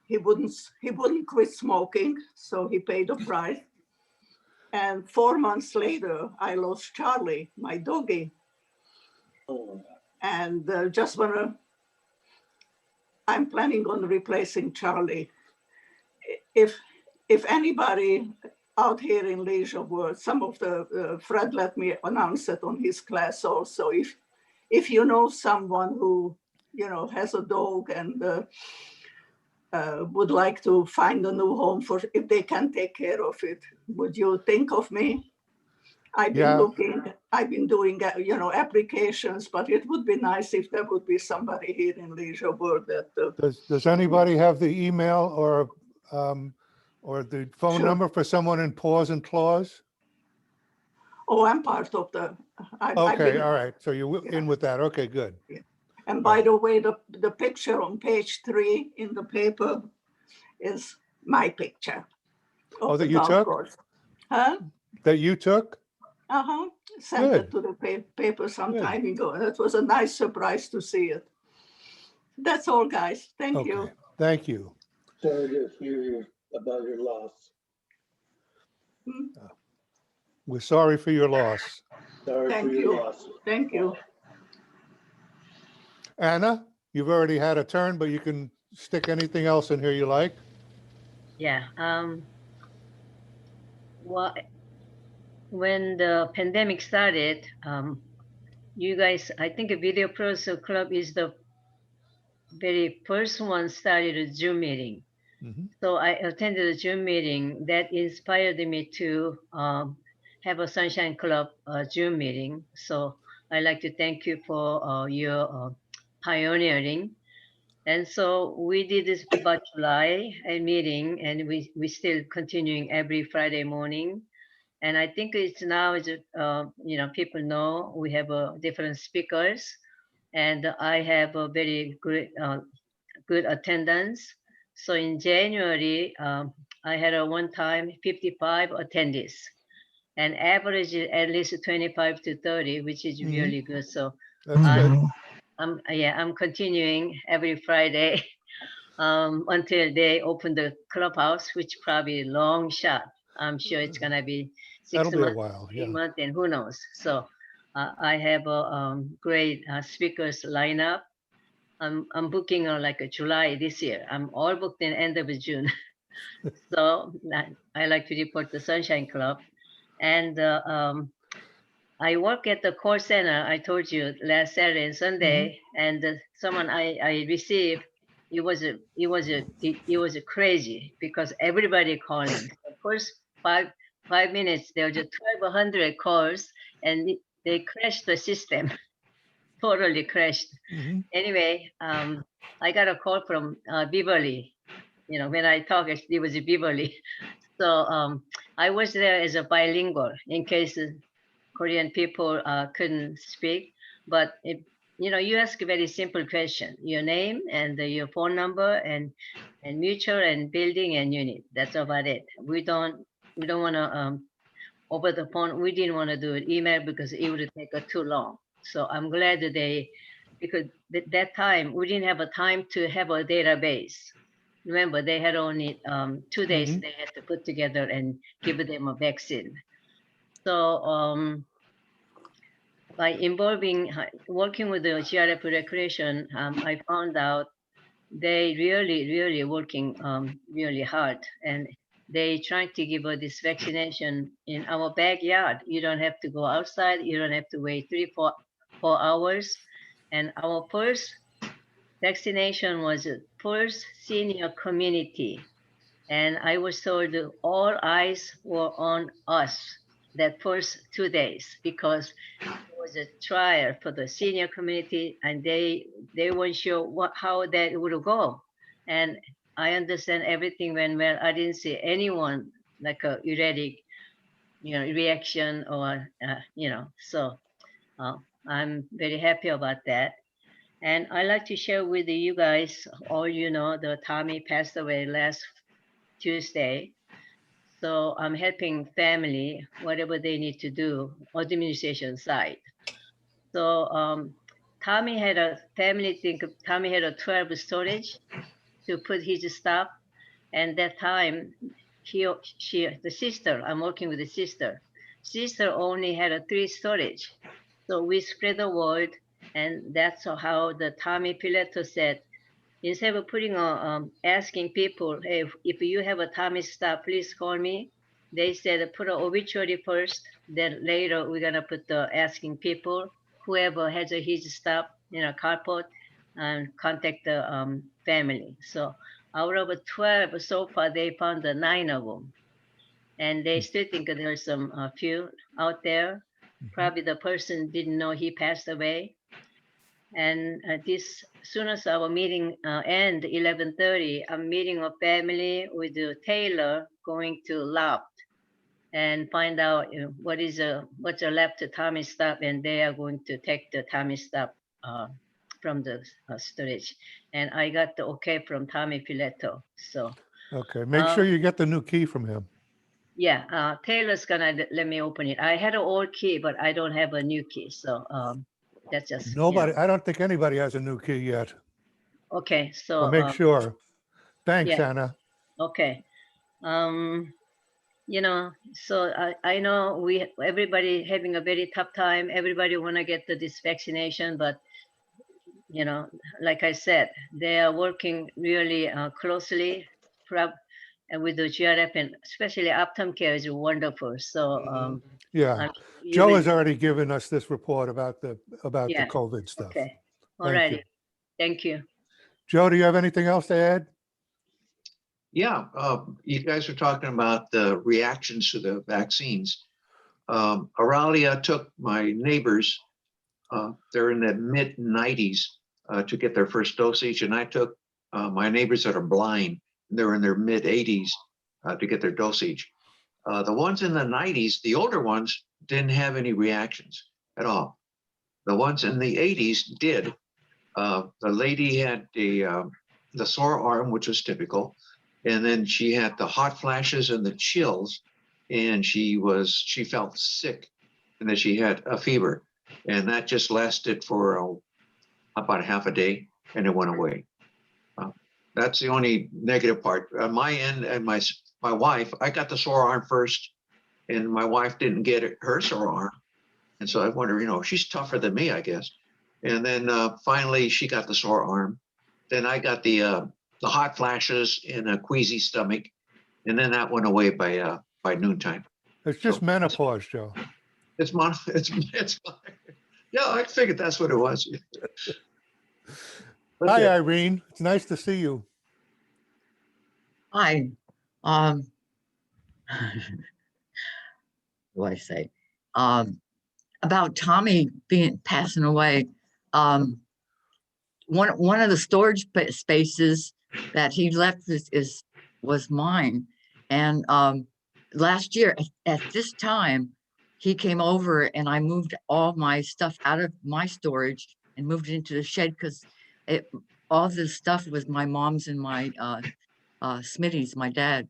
He wouldn't quit smoking, so he paid the price. And 4 months later, I lost Charlie, my doggy. And I'm planning on replacing Charlie. If anybody out here in Leisure World, some of the, Fred let me announce it on his class also. If you know someone who, has a dog and would like to find a new home if they can take care of it, would you think of me? I've been doing, applications, but it would be nice if there would be somebody here in Leisure World that. Does anybody have the email or the phone Sure. number for someone in Paws and Claws? Oh, I'm part of the. Okay, all right. So you're in with that. Okay, good. And by the way, the picture on page 3 in the paper is my picture. Oh, that you took? Huh? That you took? Uh-huh. Sent Good. it to the paper some time ago. And it was a nice surprise to see it. That's all, guys. Thank you. Okay, thank you. Sorry to hear about your loss. We're sorry for your loss. Sorry Thank for your you. loss. Thank you. Anna, you've already had a turn, but you can stick anything else in here you like. Yeah. Well, when the pandemic started, you guys, I think a Video Producer Club is the very first one started a Zoom meeting. So I attended a Zoom meeting that inspired me to have a Sunshine Club Zoom meeting. So I'd like to thank you for your pioneering. And so we did this about July meeting, and we still continuing every Friday morning. And I think it's now, people know we have different speakers, and I have a very good attendance. So in January, I had a one-time 55 attendees, and average at least 25 to 30, which is really good. So I'm continuing every Friday until they open the clubhouse, which probably a long shot. I'm sure it's gonna be 6 That'll be a months, while, 8 months, and who knows. So I have a great speakers lineup. I'm booking on like a July this year. I'm all booked in end of June. So I like to report the Sunshine Club. And I work at the call center, I told you, last Saturday and Sunday, and someone I received, it was crazy because everybody calling. The first five minutes, there were just 1,200 calls, and they crashed the system, totally crashed. Mhm. Anyway, I got a call from Beverly. You know, when I talk, it was Beverly. So I was there as a bilingual in case Korean people couldn't speak. But if, you know, you ask a very simple question: your name and your phone number and mutual and building and unit. That's about it. We don't want to over the phone. We didn't want to do an email because it would take too long. So I'm glad that because at that time we didn't have a time to have a database. Remember, they had only 2 days they had to put together and give them a vaccine. So by involving, working with the GRF Recreation, I found out they really working really hard, and they trying to give us this vaccination in our backyard. You don't have to go outside. You don't have to wait 3-4 hours. And our first vaccination was first senior community. And I was told all eyes were on us that first 2 days because it was a trial for the senior community and they weren't sure how that would go. And I understand everything went well. I didn't see anyone like a erratic, you know, reaction or, you know, so I'm very happy about that. And I like to share with you guys, all you know, the Tommy passed away last Tuesday. So I'm helping family, whatever they need to do, administration side. So Tommy had a family Tommy had a 12 storage to put his stuff. And that time, the sister, I'm working with the sister only had a 3 storage. So we spread the word, and that's how the Tommy Piletto said, instead of putting asking people, hey, if you have a Tommy stuff, please call me. They said put an obituary first, then later we're gonna put the asking people, whoever has his stuff in a carport, and contact the family. So out of 12 so far, they found 9 of them, and they still think there's some few out there. Probably the person didn't know he passed away. And this, soon as our meeting end, 11:30, I'm meeting a family with Taylor going to Loft and find out what's left to Tommy stuff, and they are going to take the Tommy stuff from the storage. And I got the okay from Tommy Piletto. So Okay, make sure you get the new key from him. yeah, Taylor's gonna let me open it. I had an old key, but I don't have a new key. So that's just Nobody, I don't think anybody has a new key yet. okay. So So make sure. Thanks, yeah. Anna. Okay. You know, so I know everybody having a very tough time. Everybody want to get this vaccination, but you know, like I said, they are working really closely with the GRF, and especially Optum Care is wonderful. So Yeah, Joe has already given us this report about the COVID stuff. Okay. All Thank righty. you. Thank you. Joe, do you have anything else to add? Yeah, you guys are talking about the reactions to the vaccines. Aralia took my neighbors, they're in the mid-90s, to get their first dosage, and I took my neighbors that are blind, they're in their mid-80s, to get their dosage. The ones in the 90s, the older ones, didn't have any reactions at all. The ones in the 80s did. The lady had the sore arm, which was typical. And then she had the hot flashes and the chills, and she felt sick, and then she had a fever, and that just lasted for about a half a day, and it went away. That's the only negative part. On my end, and my wife, I got the sore arm first, and my wife didn't get her sore arm, and so I wonder, you know, she's tougher than me, I guess. And then finally, she got the sore arm. Then I got the hot flashes and a queasy stomach, and then that went away by noontime. It's just menopause, Joe. It's yeah, I figured that's what it was. Hi, Irene. It's nice to see you. Hi. What do I say? about Tommy passing away. One of the storage spaces that he left was mine. And last year at this time, he came over and I moved all my stuff out of my storage and moved it into the shed because all this stuff was my mom's and my Smitty's, my dad.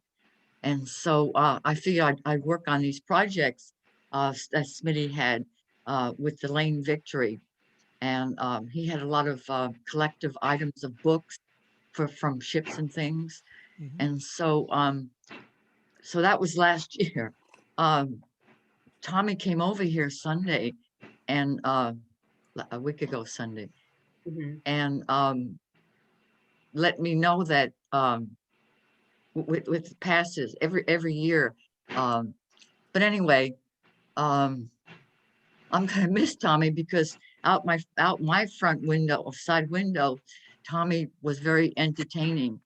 And so I figured I'd work on these projects that Smitty had with the Lane Victory. And he had a lot of collective items of books from ships and things. And so so that was last year. Tommy came over here Sunday and a week ago Sunday and let me know that with passes every year. But anyway, I'm gonna miss Tommy because out my front window, side window, Tommy was very entertaining.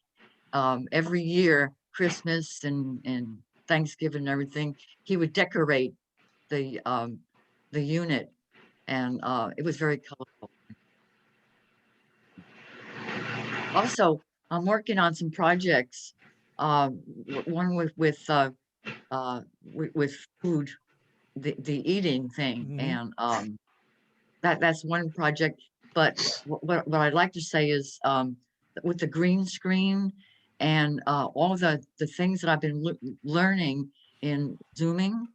Every year, Christmas and Thanksgiving and everything, he would decorate the unit, and it was very colorful. Also, I'm working on some projects. One with food, the eating thing, and that's one project. But what I'd like to say is with the green screen and all the things that I've been learning in Zooming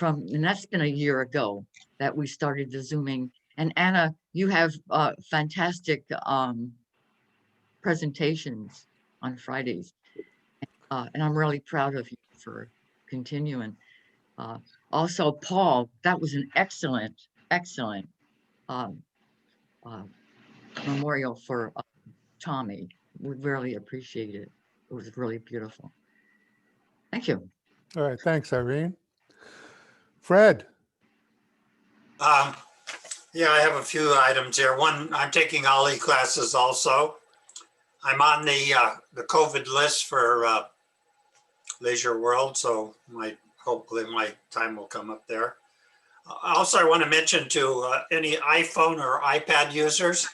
and that's been a year ago that we started the Zooming. And Anna, you have fantastic presentations on Fridays. And I'm really proud of you for continuing. Also, Paul, that was an excellent memorial for Tommy. We really appreciate it. It was really beautiful. Thank you. All right, thanks, Irene. Fred. Yeah, I have a few items here. One, I'm taking OLLI classes also. I'm on the COVID list for Leisure World, so hopefully my time will come up there. Also, I want to mention to any iPhone or iPad users,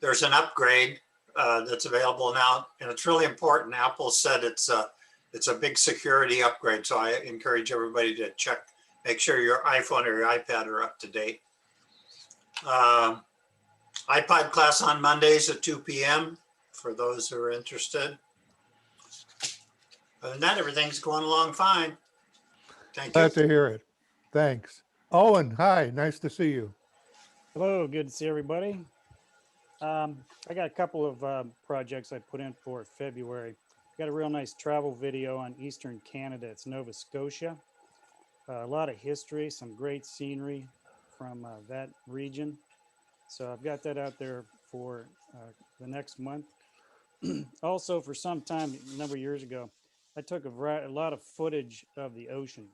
there's an upgrade that's available now, and it's really important. Apple said it's a big security upgrade, so I encourage everybody to make sure your iPhone or your iPad are up to date. iPod class on Mondays at 2 p.m. for those who are interested. Other than that, everything's going along fine. Thank you. Glad to hear it. Thanks. Owen, hi, nice to see you. Hello, good to see everybody. I got a couple of projects I put in for February. Got a real nice travel video on Eastern Canada. It's Nova Scotia. A lot of history, some great scenery from that region. So I've got that out there for the next month. Also, for some time, a number of years ago, I took a lot of footage of the ocean.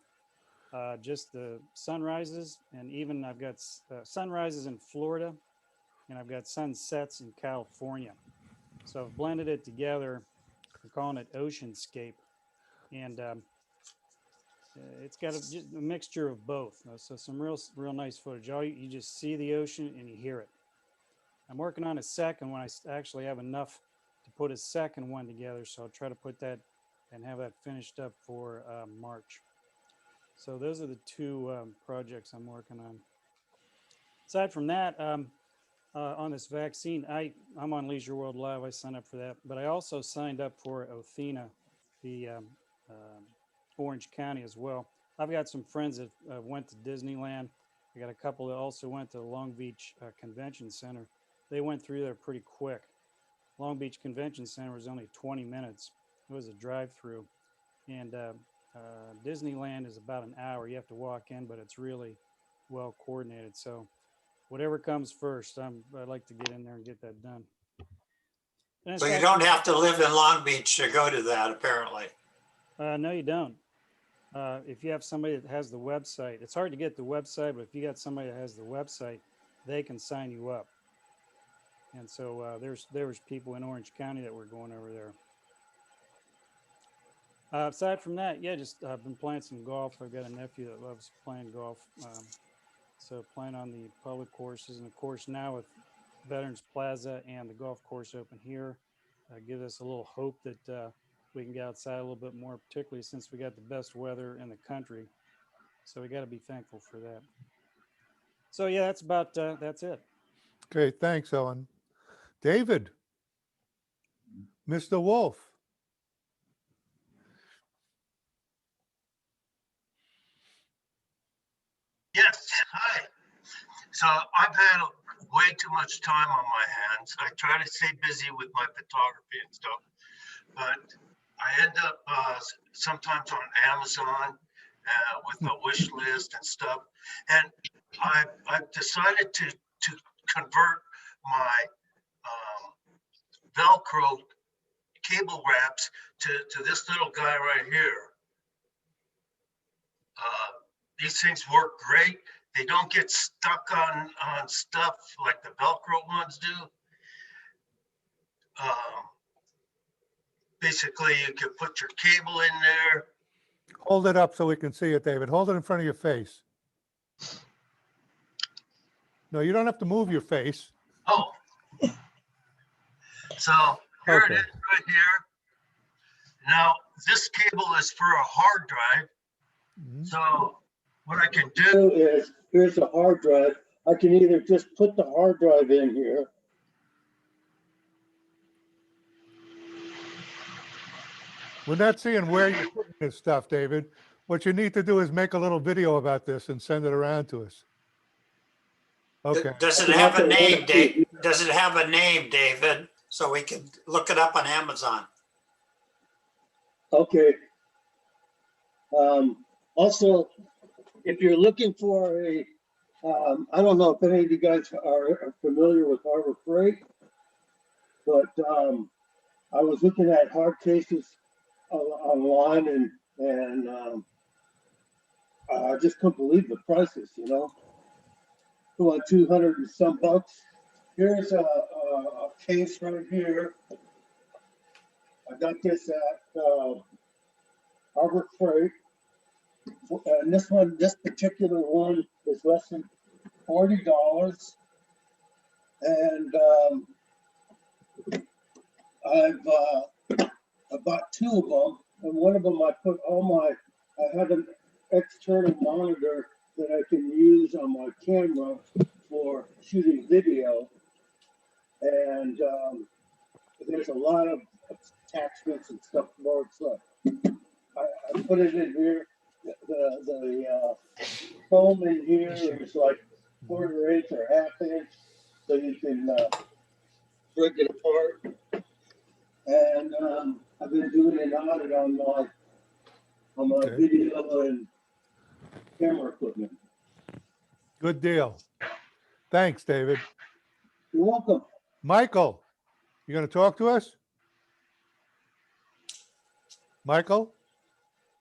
Just the sunrises, and even I've got sunrises in Florida, and I've got sunsets in California. So I've blended it together. We're calling it Oceanscape, and it's got a mixture of both. So some real nice footage. You just see the ocean and you hear it. I'm working on a second one. I actually have enough to put a second one together, so I'll try to put that and have that finished up for March. So those are the two projects I'm working on. Aside from that, on this vaccine, I'm on Leisure World Live. I signed up for that, but I also signed up for Othina, the Orange County as well. I've got some friends that went to Disneyland. I got a couple that also went to the Long Beach Convention Center. They went through there pretty quick. Long Beach Convention Center was only 20 minutes. It was a drive-through, and Disneyland is about an hour. You have to walk in, but it's really well coordinated. So whatever comes first, I'd like to get in there and get that done. So you don't have to live in Long Beach to go to that, apparently. No, you don't. If you have somebody that has the website, it's hard to get the website, but if you got somebody that has the website, they can sign you up. And so there was people in Orange County that were going over there. Aside from that, yeah, just I've been playing some golf. I've got a nephew that loves playing golf. So playing on the public courses, and of course now with Veterans Plaza and the golf course open here, gives us a little hope that we can get outside a little bit more, particularly since we got the best weather in the country. So we got to be thankful for that. So yeah, that's it. Okay, thanks, Owen. David, Mr. Wolf. Yes, hi. So I've had way too much time on my hands. I try to stay busy with my photography and stuff, but I end up sometimes on Amazon with a wish list and stuff. And I've decided to convert my Velcro cable wraps to this little guy right here. These things work great. They don't get stuck on stuff like the Velcro ones do. Basically, you can put your cable in there. Hold it up so we can see it, David. Hold it in front of your face. No, you don't have to move your face. Oh. So here Okay. it is right here. Now, this cable is for a hard drive. So what I can do is, here's a hard drive. I can either just put the hard drive in here. We're not seeing where you're putting this stuff, David. What you need to do is make a little video about this and send it around to us. Okay. Does it have a name, Dave? Does it have a name, David? So we can look it up on Amazon. Okay. Also, if you're looking for a, I don't know if any of you guys are familiar with Harbor Freight, but I was looking at hard cases online and I just couldn't believe the prices, you know. About 200 and some bucks. Here's a case right here. I got this at Harbor Freight. And this particular one is less than $40. And I bought two of them, and one of them I have an external monitor that I can use on my camera for shooting video. And there's a lot of attachments and stuff more stuff. I put it in here. The foam in here is like 1/4 inch or 1/2 inch, so you can break it apart. And I've been doing an audit on my Okay. video and camera equipment. Good deal. Thanks, David. You're welcome. Michael, you going to talk to us? Michael?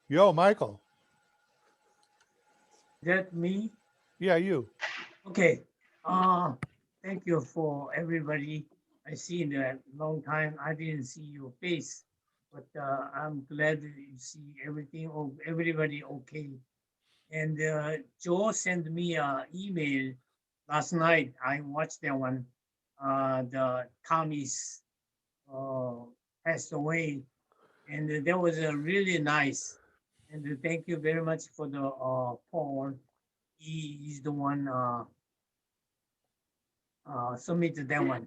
Yo, Michael. That me? Yeah, you. Okay. Thank you for everybody. I see in a long time I didn't see your face, but I'm glad that you see everybody okay. And Joe sent me an email last night. I watched that one. The Tommy's passed away, and that was really nice. And thank you very much for the Paul. He's the one submitted that one,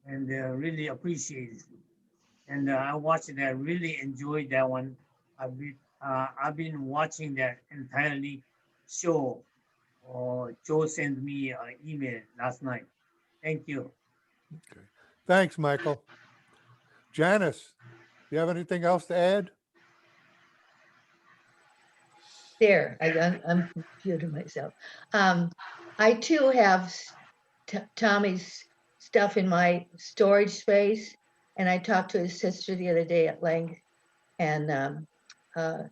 and really appreciate it. And I watched it. I really enjoyed that one. I've been watching that entirely show. Joe sent me an email last night. Thank you. Thanks, Michael. Janice, do you have anything else to add? There, I'm muted myself. I too have Tommy's stuff in my storage space, and I talked to his sister the other day at length, and the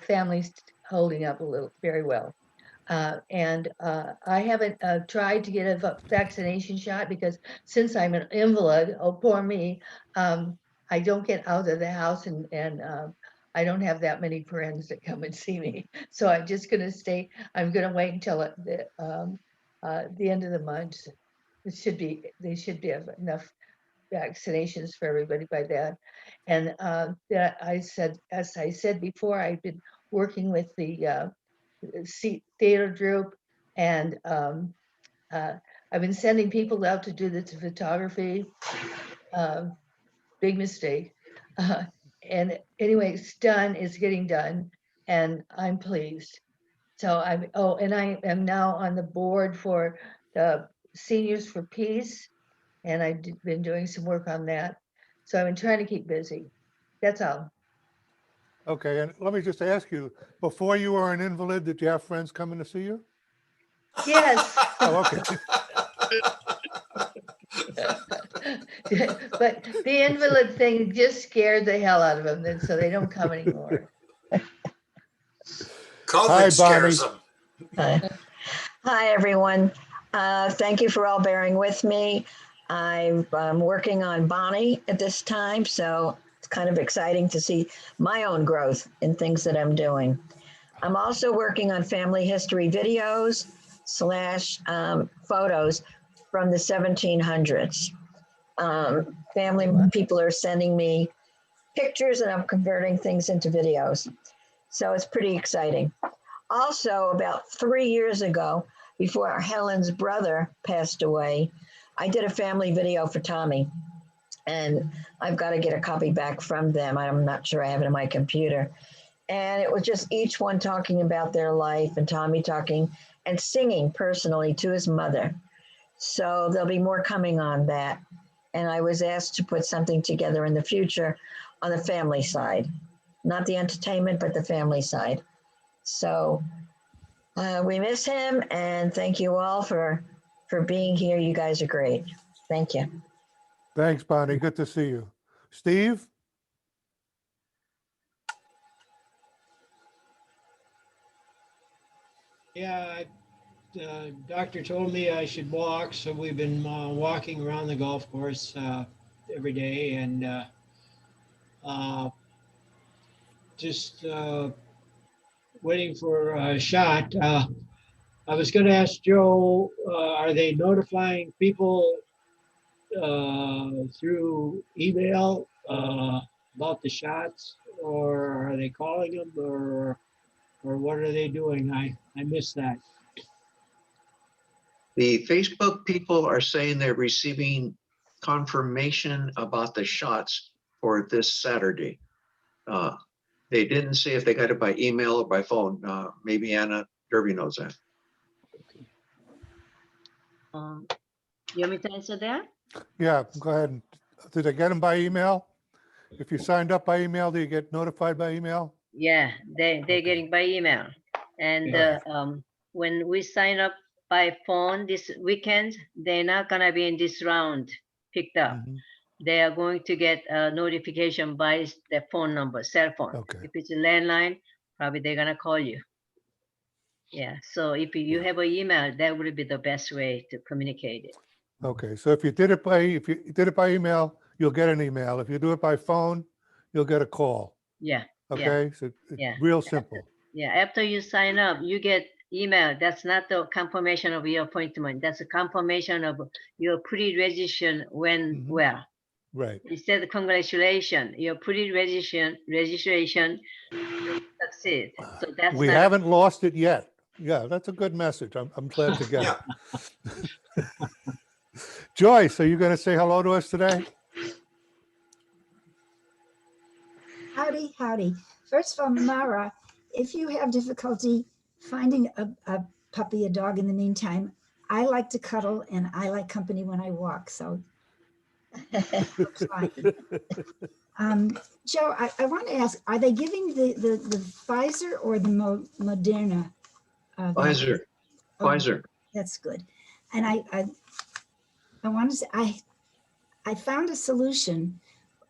family's holding up very well. And I haven't tried to get a vaccination shot because since I'm an invalid, oh poor me, I don't get out of the house, and I don't have that many friends that come and see me. So I'm just gonna stay, I'm gonna wait until the end of the month. They should have enough vaccinations for everybody by then. And that I said, as I said before, I've been working with the theater group, and I've been sending people out to do the photography. Big mistake. And anyway, it's done, it's getting done, and I'm pleased. So and I am now on the board for the Seniors for Peace, and I've been doing some work on that. So I've been trying to keep busy. That's all. Okay, and let me just ask you, before you were an invalid, did you have friends coming to see you? Yes. Oh, okay. But the invalid thing just scared the hell out of them, and so they don't come anymore. COVID scares them. Hi, everyone. Thank you for all bearing with me. I'm working on Bonnie at this time, so it's kind of exciting to see my own growth in things that I'm doing. I'm also working on family history videos / photos from the 1700s. Family people are sending me pictures, and I'm converting things into videos. So it's pretty exciting. Also, about 3 years ago, before Helen's brother passed away, I did a family video for Tommy, and I've got to get a copy back from them. I'm not sure I have it on my computer. And it was just each one talking about their life, and Tommy talking and singing personally to his mother. So there'll be more coming on that. And I was asked to put something together in the future on the family side, not the entertainment, but the family side. So we miss him, and thank you all for being here. You guys are great. Thank you. Thanks, Bonnie. Good to see you. Steve? Yeah, doctor told me I should walk, so we've been walking around the golf course every day, and just waiting for a shot. I was going to ask Joe, are they notifying people through email about the shots, or are they calling them, or what are they doing? I missed that. The Facebook people are saying they're receiving confirmation about the shots for this Saturday. They didn't say if they got it by email or by phone. Maybe Anna Derby knows that. You want me to answer that? Yeah, go ahead. Did they get them by email? If you signed up by email, do you get notified by email? Yeah, they're getting by email. And when we sign up by phone this weekend, they're not gonna be in this round picked up. They are going to get a notification by their phone number, cell phone. Okay. If it's a landline, probably they're gonna call you. Yeah, so if you have an email, that would be the best way to communicate it. Okay, so if you did it by email, you'll get an email. If you do it by phone, you'll get a call. Yeah. Okay, so it's Yeah. real simple. Yeah, after you sign up, you get email. That's not the confirmation of your appointment. That's a confirmation of your pre-registration went well. Right. Instead of congratulations, your pre-registration succeed. So that's We not haven't lost it yet. Yeah, that's a good message. I'm glad to get it. Joyce, are you going to say hello to us today? Howdy, howdy. First of all, Mara, if you have difficulty finding a puppy, a dog in the meantime, I like to cuddle and I like company when I walk. So, Joe, I want to ask, are they giving the Pfizer or the Moderna? Pfizer. Oh, Pfizer. that's good. And I wanted to say, I found a solution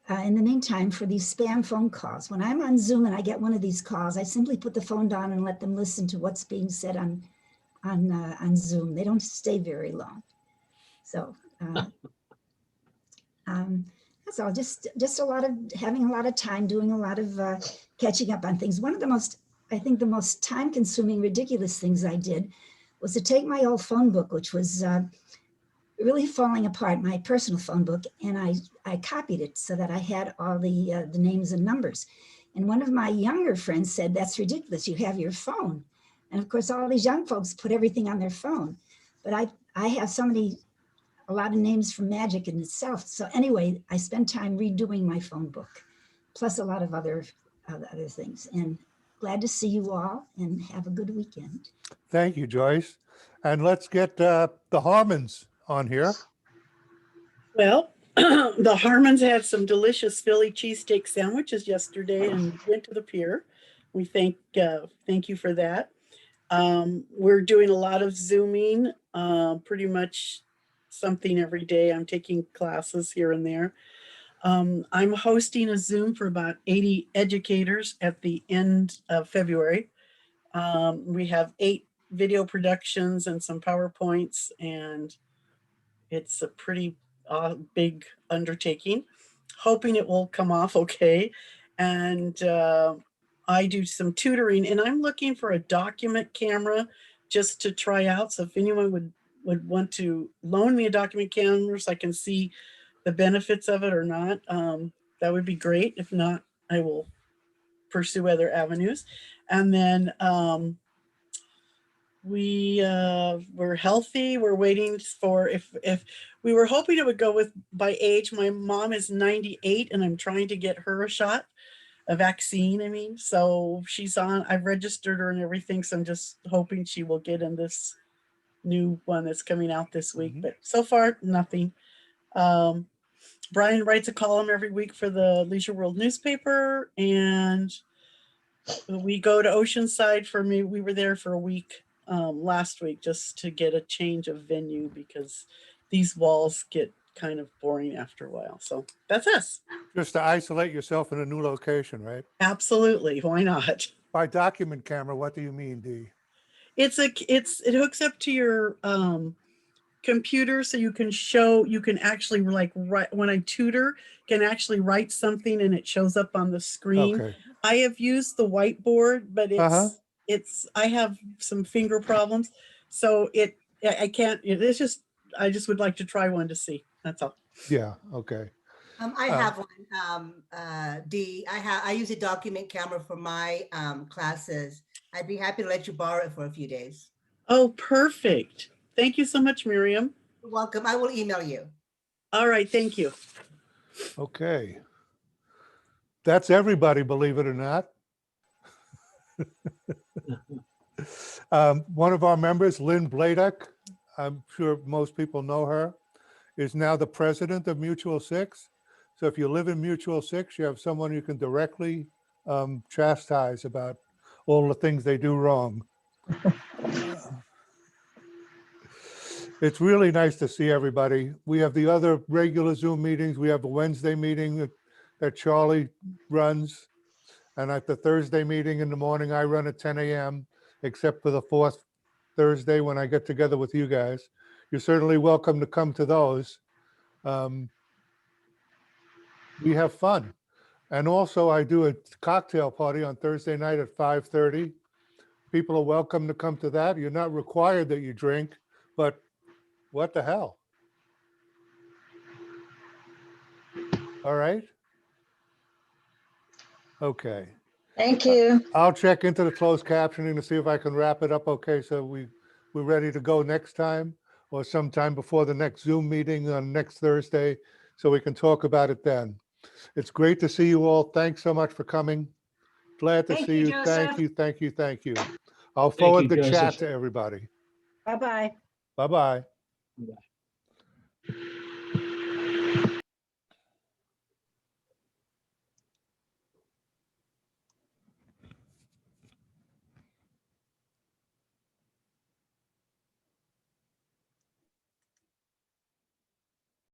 in the meantime for these spam phone calls. When I'm on Zoom and I get one of these calls, I simply put the phone down and let them listen to what's being said on Zoom. They don't stay very long. So that's all. Just having a lot of time, doing a lot of catching up on things. One of the most, I think the most time consuming, ridiculous things I did was to take my old phone book, which was really falling apart, my personal phone book, and I copied it so that I had all the names and numbers. And one of my younger friends said, "That's ridiculous, you have your phone." And of course, all these young folks put everything on their phone. But I have a lot of names from magic in itself. So anyway, I spent time redoing my phone book, plus a lot of other things. And glad to see you all and have a good weekend. Thank you, Joyce. And let's get the Harmons on here. Well, the Harmons had some delicious Philly cheesesteak sandwiches yesterday and went to the pier. We thank you for that. We're doing a lot of Zooming, pretty much something every day. I'm taking classes here and there. I'm hosting a Zoom for about 80 educators at the end of February. We have 8 video productions and some PowerPoints, and it's a pretty big undertaking. Hoping it will come off okay. And I do some tutoring, and I'm looking for a document camera just to try out. So if anyone would want to loan me a document camera so I can see the benefits of it or not, that would be great. If not, I will pursue other avenues. And then we're healthy. We're waiting for, if we were hoping it would go with by age. My mom is 98 and I'm trying to get her a shot, a vaccine. I mean, so she's on, I've registered her and everything. So I'm just hoping she will get in this new one that's coming out this week, but so far nothing. Brian writes a column every week for the Leisure World newspaper, and we go to Oceanside for me. We were there for a week last week just to get a change of venue because these walls get kind of boring after a while. So that's us. Just to isolate yourself in a new location, right? Absolutely. Why not? By document camera, what do you mean, Dee? It hooks up to your computer, so you can actually, like, write, when I tutor, can actually write something and it shows up on the screen. Okay. I have used the whiteboard, but I have some finger problems, so I can't. It's just, I just would like to try one to see. That's all. Yeah. Okay. I have one, Dee. I use a document camera for my classes. I'd be happy to let you borrow it for a few days. Oh, perfect. Thank you so much, Miriam. You're welcome. I will email you. All right. Thank you. Okay. That's everybody, believe it or not. One of our members, Lynn Bladek, I'm sure most people know her, is now the president of Mutual 6. So if you live in Mutual 6, you have someone you can directly chastise about all the things they do wrong. It's really nice to see everybody. We have the other regular Zoom meetings. We have a Wednesday meeting that Charlie runs. And at the Thursday meeting in the morning, I run at 10 a.m., except for the 4th Thursday when I get together with you guys. You're certainly welcome to come to those. We have fun. And also I do a cocktail party on Thursday night at 5:30. People are welcome to come to that. You're not required that you drink, but what the hell? All right. Okay. Thank you. I'll check into the closed captioning to see if I can wrap it up. Okay, so we're ready to go next time or sometime before the next Zoom meeting on next Thursday, so we can talk about it then. It's great to see you all. Thanks so much for coming. Glad to see you. Thank you, thank you, thank you. I'll forward the chat to everybody. Bye-bye. Bye-bye. Bye.